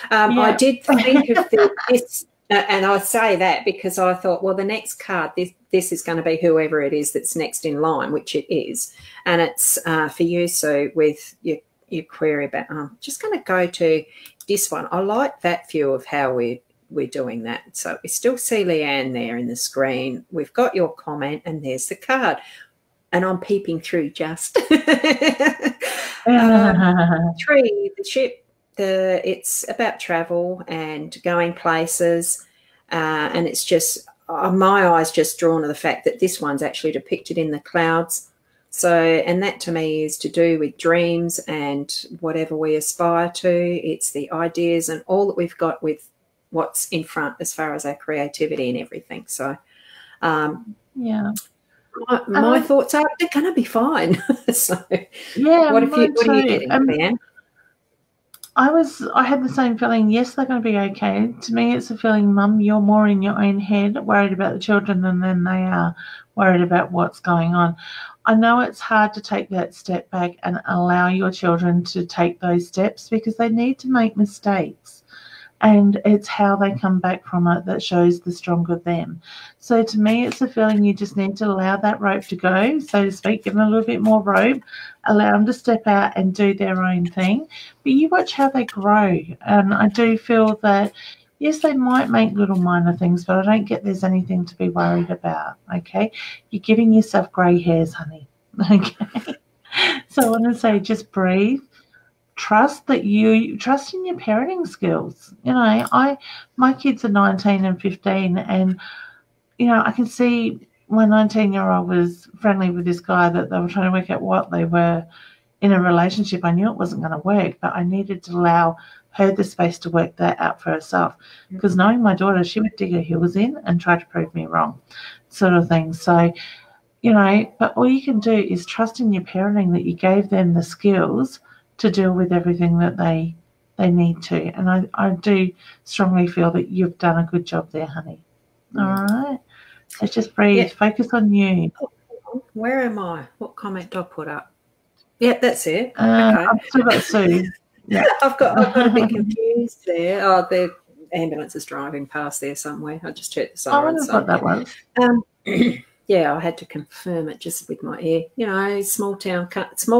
[SPEAKER 1] I did think of this. And I say that because I thought, well, the next card, this is going to be whoever it is that's next in line, which it is. And it's for you, so with your query about, I'm just going to go to this one. I like that view of how we're doing that. So we still see Leanne there in the screen. We've got your comment, and there's the card. And I'm peeping through just. 3, the ship. It's about travel and going places, and it's just my eyes just drawn to the fact that this one's actually depicted in the clouds. So, and that to me is to do with dreams and whatever we aspire to. It's the ideas and all that we've got with what's in front as far as our creativity and everything. So, my thoughts are they're going to be fine. So, what are you getting, Leanne?
[SPEAKER 2] I had the same feeling. Yes, they're going to be okay. To me, it's a feeling, Mum, you're more in your own head, worried about the children, than they are worried about what's going on. I know it's hard to take that step back and allow your children to take those steps, because they need to make mistakes. And it's how they come back from it that shows the stronger them. So to me, it's a feeling you just need to allow that rope to go, so to speak, give them a little bit more rope, allow them to step out and do their own thing. But you watch how they grow. And I do feel that, yes, they might make little minor things, but I don't get there's anything to be worried about, okay? You're giving yourself grey hairs, honey, okay? So I want to say just breathe. Trust in your parenting skills. My kids are 19 and 15, and I can see my 19-year-old was friendly with this guy that they were trying to work out what they were in a relationship. I knew it wasn't going to work, but I needed to allow her the space to work that out for herself. Because knowing my daughter, she would dig her heels in and try to prove me wrong, sort of thing. So, you know, but all you can do is trust in your parenting that you gave them the skills to deal with everything that they need to. And I do strongly feel that you've done a good job there, honey. All right? Let's just breathe. Focus on you.
[SPEAKER 1] Where am I? What comment do I put up? Yeah, that's it. Okay.
[SPEAKER 2] I've still got Sue. Yeah.
[SPEAKER 1] I've got a bit confused there. Oh, the ambulance is driving past there somewhere. I just heard the siren.
[SPEAKER 2] I wonder what that was.
[SPEAKER 1] Yeah, I had to confirm it just with my ear. You know, small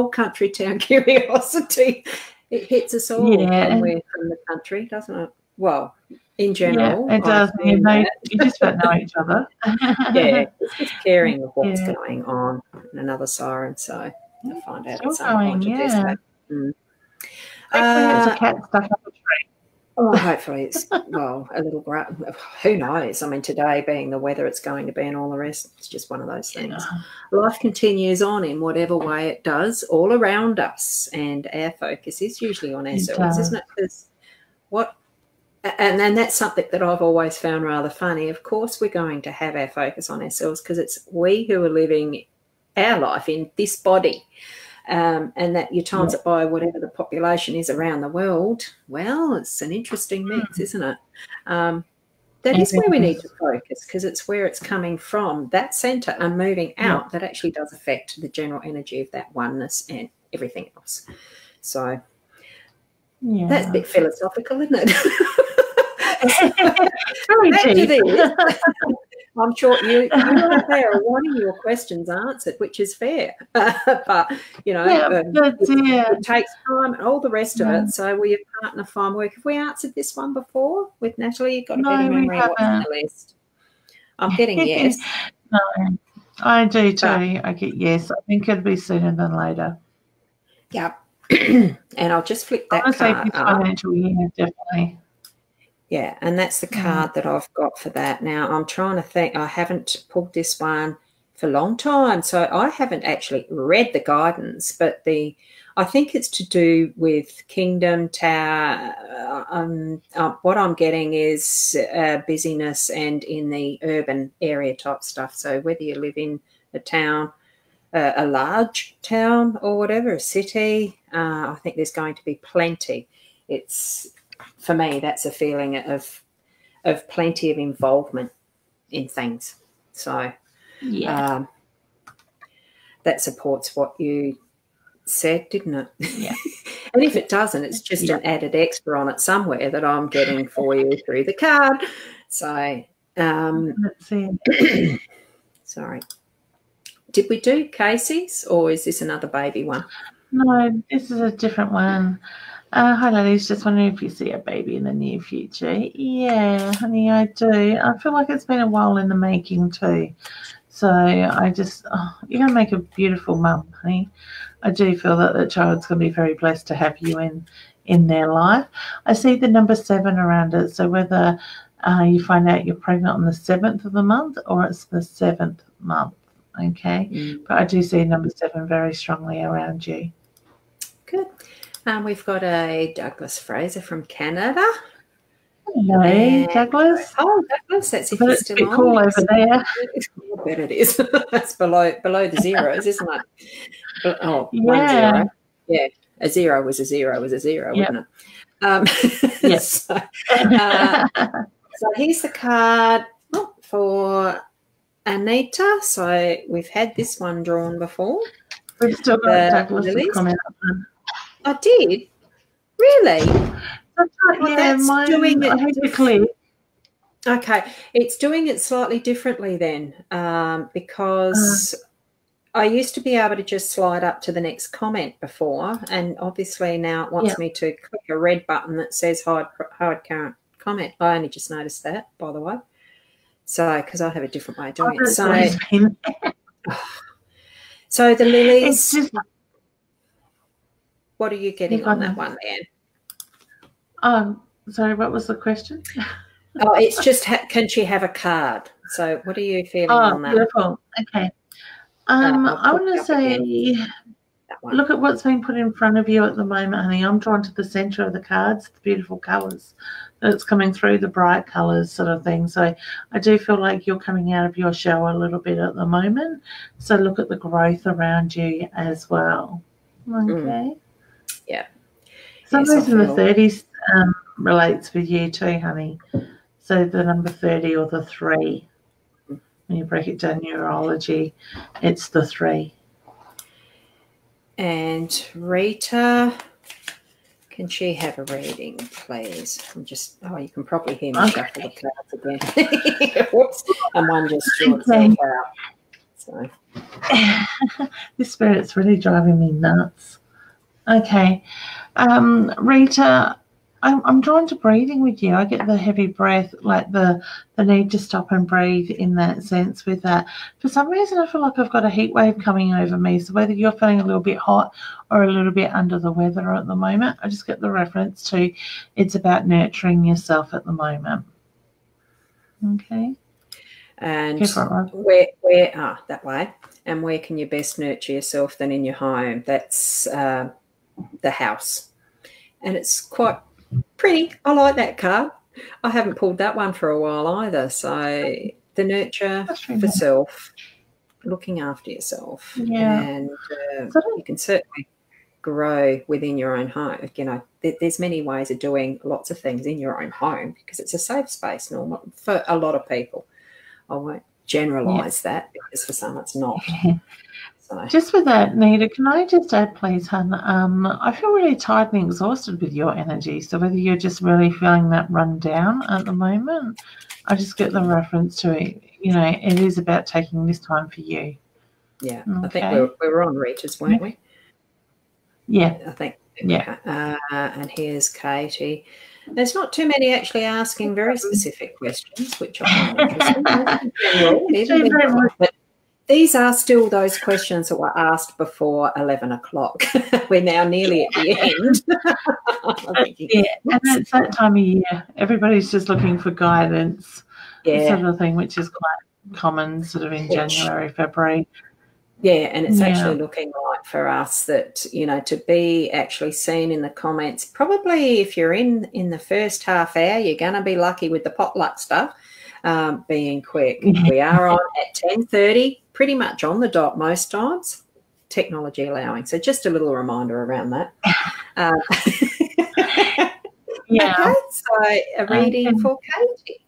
[SPEAKER 1] country town curiosity. It hits us all when we're from the country, doesn't it? Well, in general.
[SPEAKER 2] Yeah, it does. You just don't know each other.
[SPEAKER 1] Yeah, it's just caring of what's going on. And another siren, so I'll find out at some point to do that.
[SPEAKER 2] Hopefully it's a cat stuck up a tree.
[SPEAKER 1] Oh, hopefully it's, well, a little, who knows? I mean, today being the weather it's going to be and all the rest, it's just one of those things. Life continues on in whatever way it does all around us, and our focus is usually on ourselves, isn't it? Because and that's something that I've always found rather funny. Of course we're going to have our focus on ourselves because it's we who are living our life in this body. And that you times it by whatever the population is around the world, well, it's an interesting mix, isn't it? That is where we need to focus because it's where it's coming from, that centre, and moving out that actually does affect the general energy of that oneness and everything else. So that's a bit philosophical, isn't it? I'm sure you out there are wanting your questions answered, which is fair. But, you know, it takes time and all the rest of it. So will your partner find work? Have we answered this one before with Natalie? You've got a better memory of what's on the list. I'm getting yes.
[SPEAKER 2] No, I do too. I get yes. I think it'll be sooner than later.
[SPEAKER 1] Yep. And I'll just flip that card
[SPEAKER 2] this financial year, definitely.
[SPEAKER 1] Yeah, and that's the card that I've got for that. Now, I'm trying to think. I haven't pulled this one for a long time, so I haven't actually read the guidance, but I think it's to do with Kingdom Tower. What I'm getting is busyness and in the urban area type stuff. So whether you live in a town, a large town or whatever, a city, I think there's going to be plenty. For me, that's a feeling of plenty of involvement in things. So that supports what you said, didn't it?
[SPEAKER 2] Yeah.
[SPEAKER 1] And if it doesn't, it's just an added extra on it somewhere that I'm getting for you through the card. So,
[SPEAKER 2] let's see.
[SPEAKER 1] Sorry. Did we do Casey's or is this another baby one?
[SPEAKER 2] No, this is a different one. Hi, ladies. Just wondering if you see a baby in the near future. Yeah, honey, I do. I feel like it's been a while in the making too. So I just, you're going to make a beautiful mum, honey. I do feel that the child's going to be very blessed to have you in their life. I see the number 7 around it. So whether you find out you're pregnant on the 7th of the month or it's the 7th month, okay? But I do see number 7 very strongly around you.
[SPEAKER 1] Good. We've got a Douglas Fraser from Canada.
[SPEAKER 2] Hello, Douglas.
[SPEAKER 1] Oh, Douglas, that's if you're still on.
[SPEAKER 2] Cool over there.
[SPEAKER 1] I bet it is. That's below the zeros, isn't it? Oh,
[SPEAKER 2] yeah.
[SPEAKER 1] 1 0. Yeah, a 0 was a 0 was a 0, wasn't it?
[SPEAKER 2] Yes.
[SPEAKER 1] So here's the card for Anita. So we've had this one drawn before.
[SPEAKER 2] We've still got Douglas' comment up there.
[SPEAKER 1] I did? Really?
[SPEAKER 2] That's doing it clear.
[SPEAKER 1] Okay, it's doing it slightly differently then because I used to be able to just slide up to the next comment before, and obviously now it wants me to click a red button that says hide current comment. I only just noticed that, by the way. So, because I have a different way of doing it. So the lilies... What are you getting on that one, Leanne?
[SPEAKER 2] Sorry, what was the question?
[SPEAKER 1] Oh, it's just can she have a card? So what are you feeling on that?
[SPEAKER 2] Beautiful. Okay. I want to say, look at what's being put in front of you at the moment, honey. I'm drawn to the center of the cards, the beautiful colours that's coming through, the bright colours sort of thing. So I do feel like you're coming out of your shell a little bit at the moment. So look at the growth around you as well. Okay.
[SPEAKER 1] Yeah.
[SPEAKER 2] Some reason the 30s relates with you too, honey. So the number 30 or the 3. When you break it down neurology, it's the 3.
[SPEAKER 1] And Rita, can she have a reading, please? I'm just, you can probably hear me shuffle the cards again. Whoops. And one just drew itself out. So.
[SPEAKER 2] This spirit's really driving me nuts. Okay. Rita, I'm drawn to breathing with you. I get the heavy breath, like the need to stop and breathe in that sense with that. For some reason, I feel like I've got a heat wave coming over me. So whether you're feeling a little bit hot or a little bit under the weather at the moment, I just get the reference to it's about nurturing yourself at the moment. Okay.
[SPEAKER 1] And where that way. And where can you best nurture yourself than in your home? That's the house. And it's quite pretty. I like that card. I haven't pulled that one for a while either. So the nurture for self, looking after yourself.
[SPEAKER 2] Yeah.
[SPEAKER 1] And you can certainly grow within your own home. You know, there's many ways of doing lots of things in your own home because it's a safe space normal for a lot of people. I won't generalise that because for some it's not. So.
[SPEAKER 2] Just with that, Nita, can I just add, please, hon? I feel really tired and exhausted with your energy. So whether you're just really feeling that run down at the moment, I just get the reference to it. You know, it is about taking this time for you.
[SPEAKER 1] Yeah, okay. I think we were on Rita's, weren't we?
[SPEAKER 2] Yeah.
[SPEAKER 1] I think.
[SPEAKER 2] Yeah.
[SPEAKER 1] And here's Katie. There's not too many actually asking very specific questions, which I find interesting. But these are still those questions that were asked before 11 o'clock. We're now nearly at the end.
[SPEAKER 2] And it's that time of year. Everybody's just looking for guidance, sort of thing, which is quite common sort of in January, February.
[SPEAKER 1] Yeah, and it's actually looking like for us that, you know, to be actually seen in the comments, probably if you're in the first half hour, you're going to be lucky with the potluck stuff being quick. We are on at 10:30, pretty much on the dot most times, technology allowing. So just a little reminder around that. Okay, so a reading for Katie.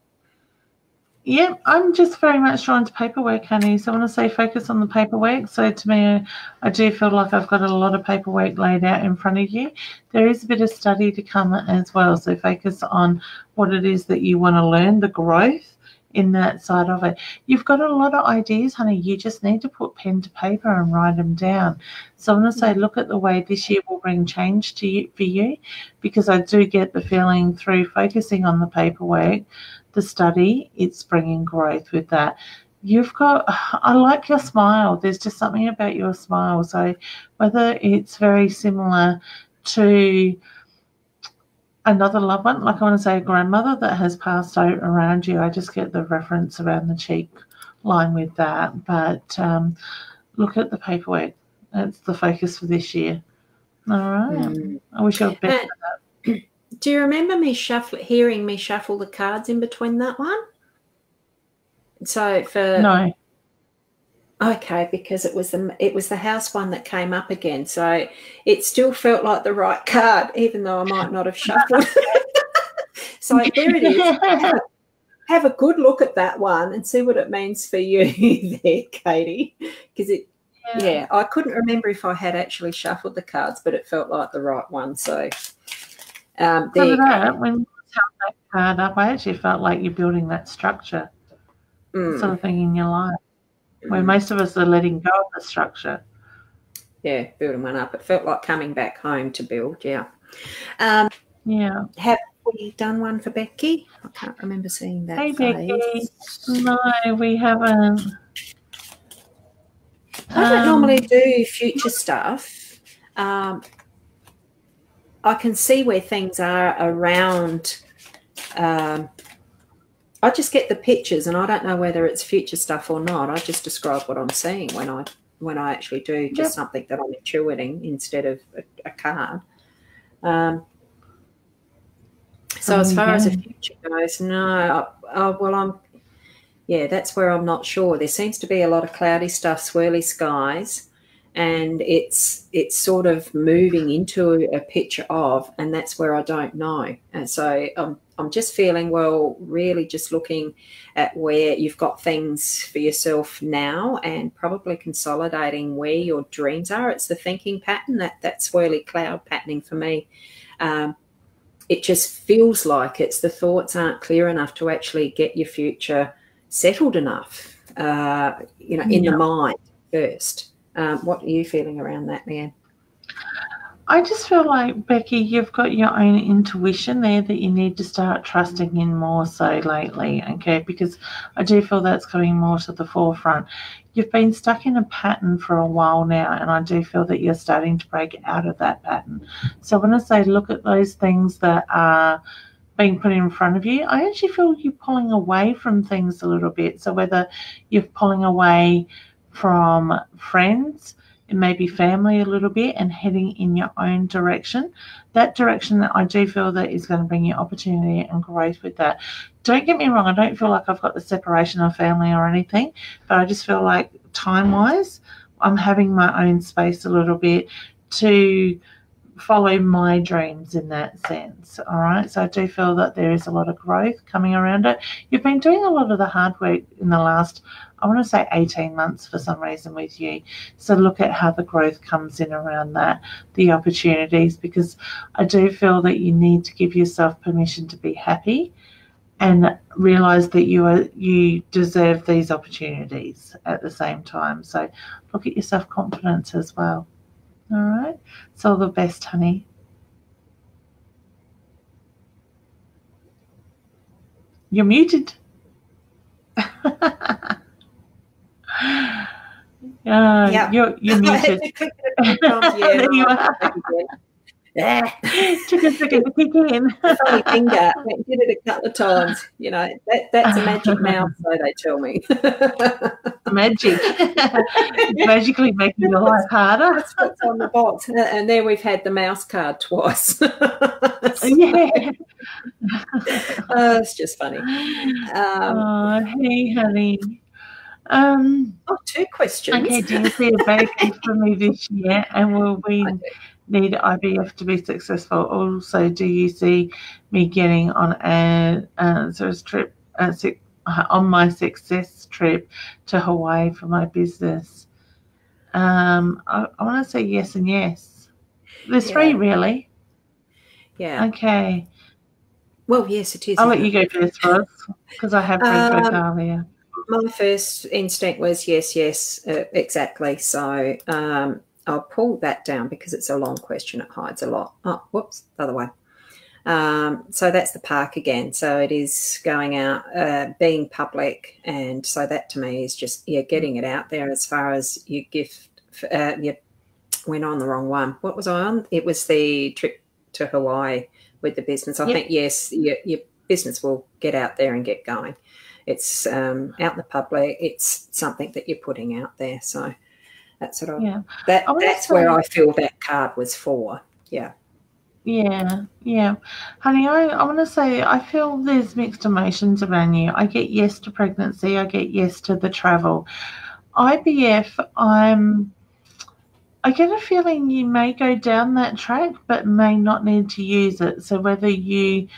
[SPEAKER 2] Yeah, I'm just very much drawn to paperwork, honey. So I want to say focus on the paperwork. So to me, I do feel like I've got a lot of paperwork laid out in front of you. There is a bit of study to come as well. So focus on what it is that you want to learn, the growth in that side of it. You've got a lot of ideas, honey. You just need to put pen to paper and write them down. So I want to say look at the way this year will bring change to you, for you, because I do get the feeling through focusing on the paperwork, the study, it's bringing growth with that. I like your smile. There's just something about your smile. So whether it's very similar to another loved one, like I want to say a grandmother that has passed out around you, I just get the reference around the cheek line with that. But look at the paperwork. That's the focus for this year. All right. I wish you the best for that.
[SPEAKER 1] Do you remember me hearing me shuffle the cards in between that one? So
[SPEAKER 2] no.
[SPEAKER 1] Okay, because it was the house one that came up again. So it still felt like the right card, even though I might not have shuffled. So there it is. Have a good look at that one and see what it means for you there, Katie. Because I couldn't remember if I had actually shuffled the cards, but it felt like the right one. So there you go.
[SPEAKER 2] When you held that card up, I actually felt like you're building that structure sort of thing in your life, where most of us are letting go of the structure.
[SPEAKER 1] Yeah, building one up. It felt like coming back home to build,
[SPEAKER 2] Yeah.
[SPEAKER 1] Have we done one for Becky? I can't remember seeing that.
[SPEAKER 2] Hey, Becky. No, we haven't.
[SPEAKER 1] I don't normally do future stuff. I can see where things are around I just get the pictures, and I don't know whether it's future stuff or not. I just describe what I'm seeing when I actually do just something that I'm intuiting instead of a card. So as far as the future goes, no. Well, that's where I'm not sure. There seems to be a lot of cloudy stuff, swirly skies, and it's sort of moving into a picture of, and that's where I don't know. And so I'm just feeling, well, really just looking at where you've got things for yourself now and probably consolidating where your dreams are. It's the thinking pattern, that swirly cloud patterning for me. It just feels like the thoughts aren't clear enough to actually get your future settled enough, in the mind first. What are you feeling around that, Leanne?
[SPEAKER 2] I just feel like, Becky, you've got your own intuition there that you need to start trusting in more so lately, okay? Because I do feel that's coming more to the forefront. You've been stuck in a pattern for a while now, and I do feel that you're starting to break out of that pattern. So when I say look at those things that are being put in front of you, I actually feel you're pulling away from things a little bit. So whether you're pulling away from friends, and maybe family a little bit, and heading in your own direction, that direction that I do feel that is going to bring you opportunity and growth with that. Don't get me wrong, I don't feel like I've got the separation of family or anything, but I just feel like time-wise, I'm having my own space a little bit to follow my dreams in that sense. All right. So I do feel that there is a lot of growth coming around it. You've been doing a lot of the hard work in the last, I want to say 18 months for some reason with you. So look at how the growth comes in around that, the opportunities, because I do feel that you need to give yourself permission to be happy and realize that you deserve these opportunities at the same time. So look at your self-confidence as well. All right. It's all the best, honey. You're muted.
[SPEAKER 1] Yeah.
[SPEAKER 2] You're muted. There you are.
[SPEAKER 1] Yeah.
[SPEAKER 2] Took a second to kick in.
[SPEAKER 1] Funny finger. I did it a couple of times. That's a magic mouse, so they tell me.
[SPEAKER 2] Magic. Magically making your life harder.
[SPEAKER 1] That's what's on the box. And there we've had the mouse card twice.
[SPEAKER 2] Yeah.
[SPEAKER 1] It's just funny.
[SPEAKER 2] Hey, honey.
[SPEAKER 1] 2 questions.
[SPEAKER 2] Okay, do you see a baby for me this year? And will we need IVF to be successful? Also, do you see me getting on a trip on my success trip to Hawaii for my business? I want to say yes and yes. There's 3 really.
[SPEAKER 1] Yeah.
[SPEAKER 2] Okay.
[SPEAKER 1] Well, yes, it is.
[SPEAKER 2] I'll let you go first, Roz, because I have read both earlier.
[SPEAKER 1] My first instinct was yes, exactly. So I'll pull that down because it's a long question. It hides a lot. Oh, whoops, the other way. So that's the park again. So it is going out, being public. And so that to me is just, getting it out there. As far as your gift, you went on the wrong one. What was I on? It was the trip to Hawaii with the business. I think, yes, your business will get out there and get going. It's out in the public. It's something that you're putting out there. So that's sort of that's where I feel that card was for. Yeah.
[SPEAKER 2] Yeah. Honey, I want to say I feel there's mixed emotions around you. I get yes to pregnancy. I get yes to the travel. IVF, I get a feeling you may go down that track but may not need to use it. So whether you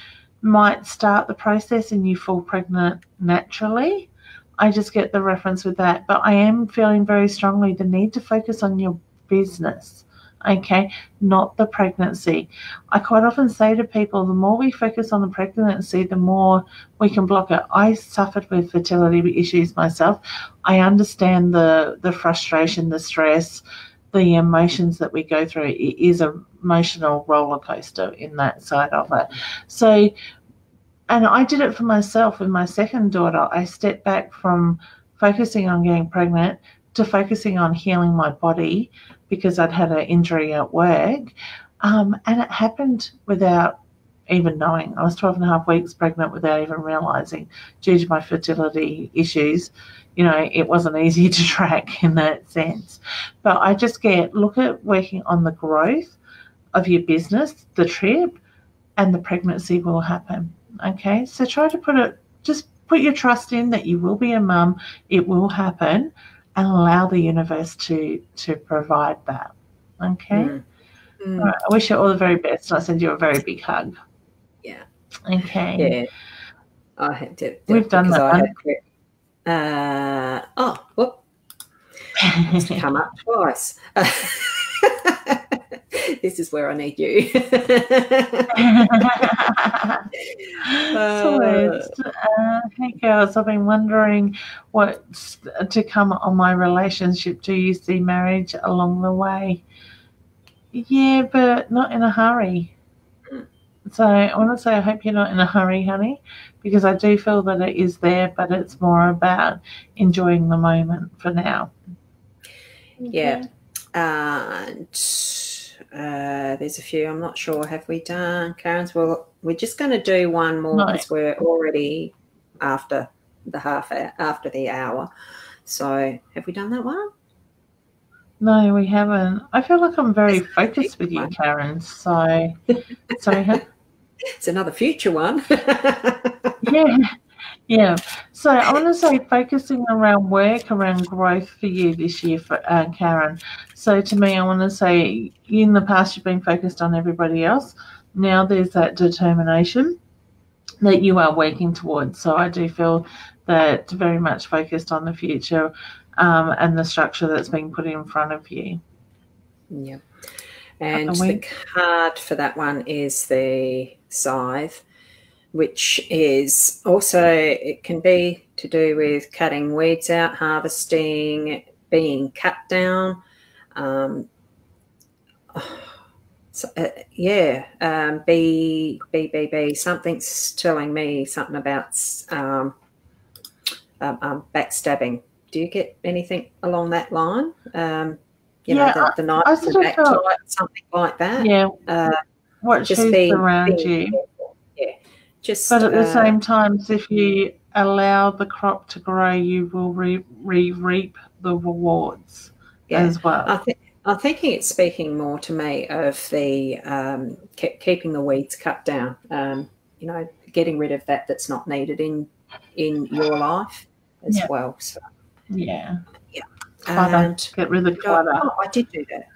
[SPEAKER 2] might start the process and you fall pregnant naturally, I just get the reference with that. But I am feeling very strongly the need to focus on your business, okay, not the pregnancy. I quite often say to people, the more we focus on the pregnancy, the more we can block it. I suffered with fertility issues myself. I understand the frustration, the stress, the emotions that we go through. It is an emotional roller coaster in that side of it. So, and I did it for myself with my second daughter. I stepped back from focusing on getting pregnant to focusing on healing my body because I'd had an injury at work. And it happened without even knowing. I was 12 and a half weeks pregnant without even realising, due to my fertility issues. You know, it wasn't easy to track in that sense. But I just look at working on the growth of your business, the trip, and the pregnancy will happen. Okay, so try to put your trust in that you will be a mum, it will happen, and allow the universe to provide that. Okay. All right, I wish you all the very best, and I send you a very big hug.
[SPEAKER 1] Yeah.
[SPEAKER 2] Okay.
[SPEAKER 1] Yeah. I had to.
[SPEAKER 2] We've done that.
[SPEAKER 1] Whoop. It's come up twice. This is where I need you.
[SPEAKER 2] Hey girls, I've been wondering what's to come on my relationship. Do you see marriage along the way? Yeah, but not in a hurry. So I want to say I hope you're not in a hurry, honey, because I do feel that it is there, but it's more about enjoying the moment for now.
[SPEAKER 1] Yeah. And there's a few. I'm not sure. Have we done Karen's? Well, we're just going to do one more because we're already after the hour. So have we done that one?
[SPEAKER 2] No, we haven't. I feel like I'm very focused with you, Karen. So, sorry, huh?
[SPEAKER 1] It's another future one.
[SPEAKER 2] Yeah. So I want to say focusing around work, around growth for you this year, for Karen. So to me, I want to say in the past you've been focused on everybody else. Now there's that determination that you are working towards. So I do feel that very much focused on the future and the structure that's being put in front of you.
[SPEAKER 1] Yeah. And the card for that one is the Scythe, which is also, it can be to do with cutting weeds out, harvesting, being cut down. Something's telling me something about backstabbing. Do you get anything along that line? The knife in the back to something like that.
[SPEAKER 2] Yeah. What just she's around you.
[SPEAKER 1] Careful. Yeah.
[SPEAKER 2] But at the same time, if you allow the crop to grow, you will reap the rewards as well.
[SPEAKER 1] I'm thinking it's speaking more to me of the keeping the weeds cut down. Getting rid of that's not needed in your life as well. So.
[SPEAKER 2] Yeah.
[SPEAKER 1] And
[SPEAKER 2] get rid of the clutter.
[SPEAKER 1] Oh, I did do that.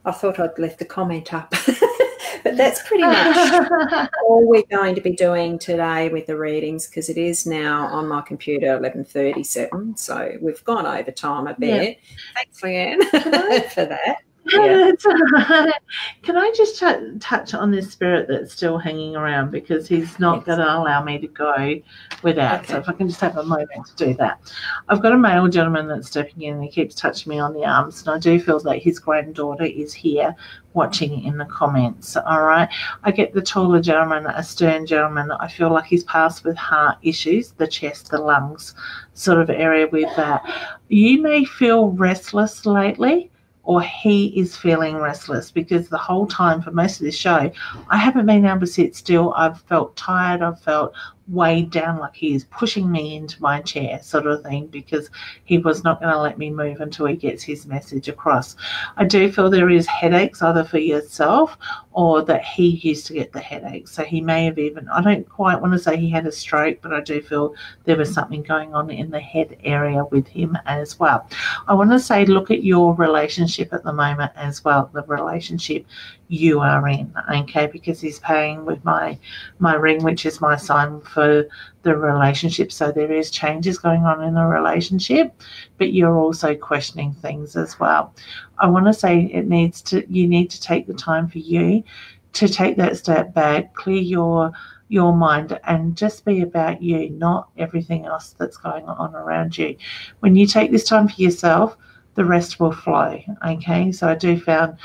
[SPEAKER 1] I thought I'd left the comment up. But that's pretty much all we're going to be doing today with the readings, because it is now on my computer 11:37, so we've gone over time a bit. Yeah. Thanks, Leanne, for that.
[SPEAKER 2] Yeah. Can I just touch on this spirit that's still hanging around, because he's not going to allow me to go without. Okay. So if I can just have a moment to do that. I've got a male gentleman that's stepping in and he keeps touching me on the arms, and I do feel that his granddaughter is here watching in the comments. All right. I get the taller gentleman, a stern gentleman. I feel like he's passed with heart issues, the chest, the lungs sort of area with that. You may feel restless lately, or he is feeling restless, because the whole time for most of this show, I haven't been able to sit still. I've felt tired. I've felt weighed down, like he is pushing me into my chair sort of thing, because he was not going to let me move until he gets his message across. I do feel there is headaches either for yourself or that he used to get the headaches. So he may have even, I don't quite want to say he had a stroke, but I do feel there was something going on in the head area with him as well. I want to say look at your relationship at the moment as well, the relationship you are in, okay, because he's paying with my ring, which is my sign for the relationship. So there is changes going on in the relationship, but you're also questioning things as well. I want to say you need to take the time for you to take that step back, clear your mind, and just be about you, not everything else that's going on around you. When you take this time for yourself, the rest will flow, okay? So I do feel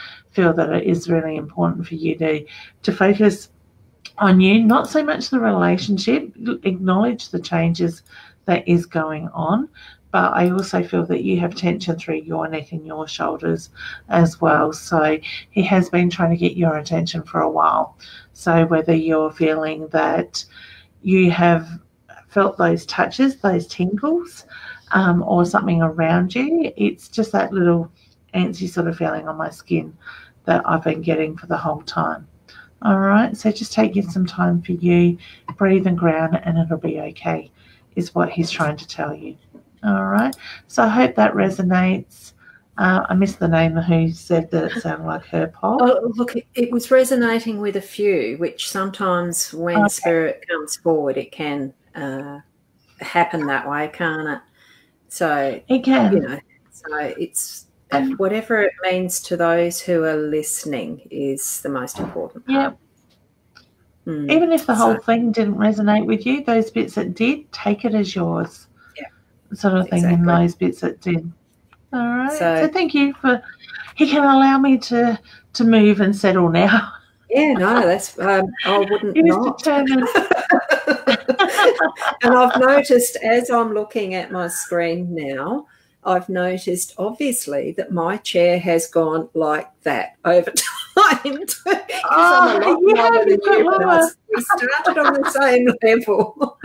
[SPEAKER 2] that it is really important for you to focus on you, not so much the relationship, acknowledge the changes that is going on, but I also feel that you have tension through your neck and your shoulders as well. So he has been trying to get your attention for a while. So whether you're feeling that you have felt those touches, those tingles, or something around you, it's just that little antsy sort of feeling on my skin that I've been getting for the whole time. All right, so just taking some time for you, breathe and ground, and it'll be okay, is what he's trying to tell you. All right, so I hope that resonates. I missed the name of who said that it sounded like her, Paul.
[SPEAKER 1] Oh, look, it was resonating with a few, which sometimes when spirit comes forward, it can happen that way, can't it? So
[SPEAKER 2] it can.
[SPEAKER 1] You know, so it's whatever it means to those who are listening is the most important part.
[SPEAKER 2] Yeah. Even if the whole thing didn't resonate with you, those bits that did, take it as yours. Yeah. Sort of thing, in those bits that did. All right. So thank you for. He can allow me to move and settle now.
[SPEAKER 1] Yeah, no, that's I wouldn't not. And I've noticed as I'm looking at my screen now, I've noticed obviously that my chair has gone like that over time. I'm a lot lower than you, but we started on the same level.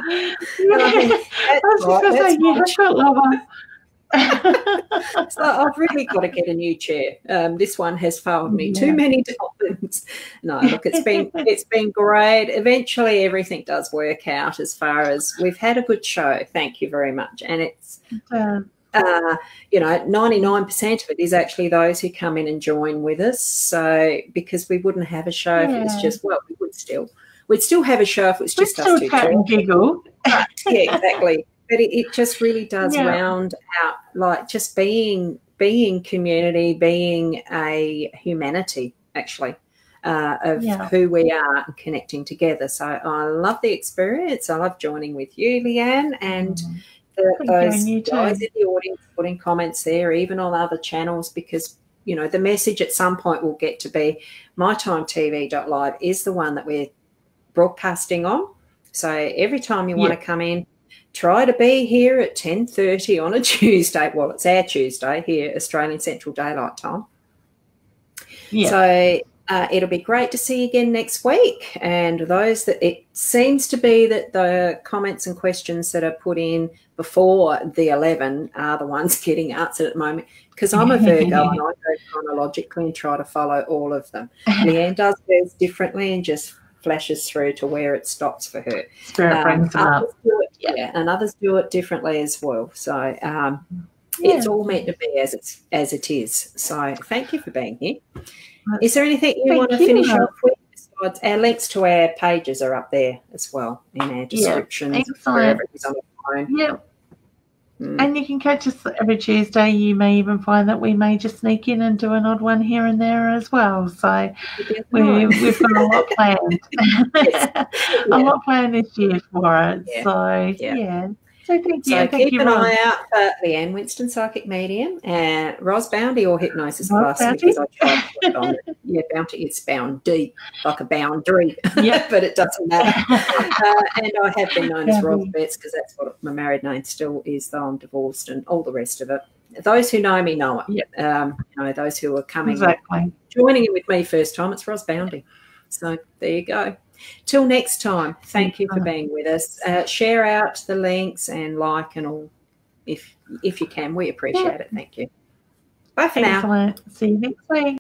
[SPEAKER 1] So I've really got to get a new chair. This one has failed me too many times. No, look, it's been great. Eventually everything does work out as far as we've had a good show. Thank you very much. And it's 99% of it is actually those who come in and join with us. So because we wouldn't have a show if it was just, well, we'd still have a show if it was just us two.
[SPEAKER 2] Chat and giggle.
[SPEAKER 1] Yeah, exactly. But it just really does round out, like just being community, being a humanity, actually, of who we are and connecting together. So I love the experience. I love joining with you, Leanne, and those guys in the audience putting comments there, even on other channels, because, you know, the message at some point will get to be mytimetv.live is the one that we're broadcasting on. So every time you want to come in, try to be here at 10:30 on a Tuesday. Well, it's our Tuesday here, Australian Central Daylight Time. Yeah. So it'll be great to see you again next week. And those that it seems to be that the comments and questions that are put in before the 11 are the ones getting answered at the moment, because I'm a Virgo and I go chronologically and try to follow all of them. Leanne does hers differently and just flashes through to where it stops for her.
[SPEAKER 2] Spirit brings them up.
[SPEAKER 1] And others do it differently as well. So it's all meant to be as it is. So thank you for being here. Is there anything you want to finish off with? Besides, our links to our pages are up there as well in our descriptions.
[SPEAKER 2] Excellent.
[SPEAKER 1] On the phone.
[SPEAKER 2] Yep. And you can catch us every Tuesday. You may even find that we may just sneak in and do an odd one here and there as well. So we've got a lot planned. A lot planned this year for it. Yeah. So, So thank you.
[SPEAKER 1] So keep an eye out for Leanne Winston, Psychic Medium, and Ros Bounty or Hypnosis Plus, because I tried to put it on it. Yeah, Bounty, it's boundy, like a boundary, but it doesn't matter. And I have been known as Ros Betts because that's what my married name still is, though I'm divorced, and all the rest of it. Those who know me know it. You know, those who are coming, joining in with me first time, it's Ros Bounty. So there you go. Till next time, thank you for being with us. Share out the links and like and all if you can. We appreciate it. Thank you. Bye for now.
[SPEAKER 2] See you next week.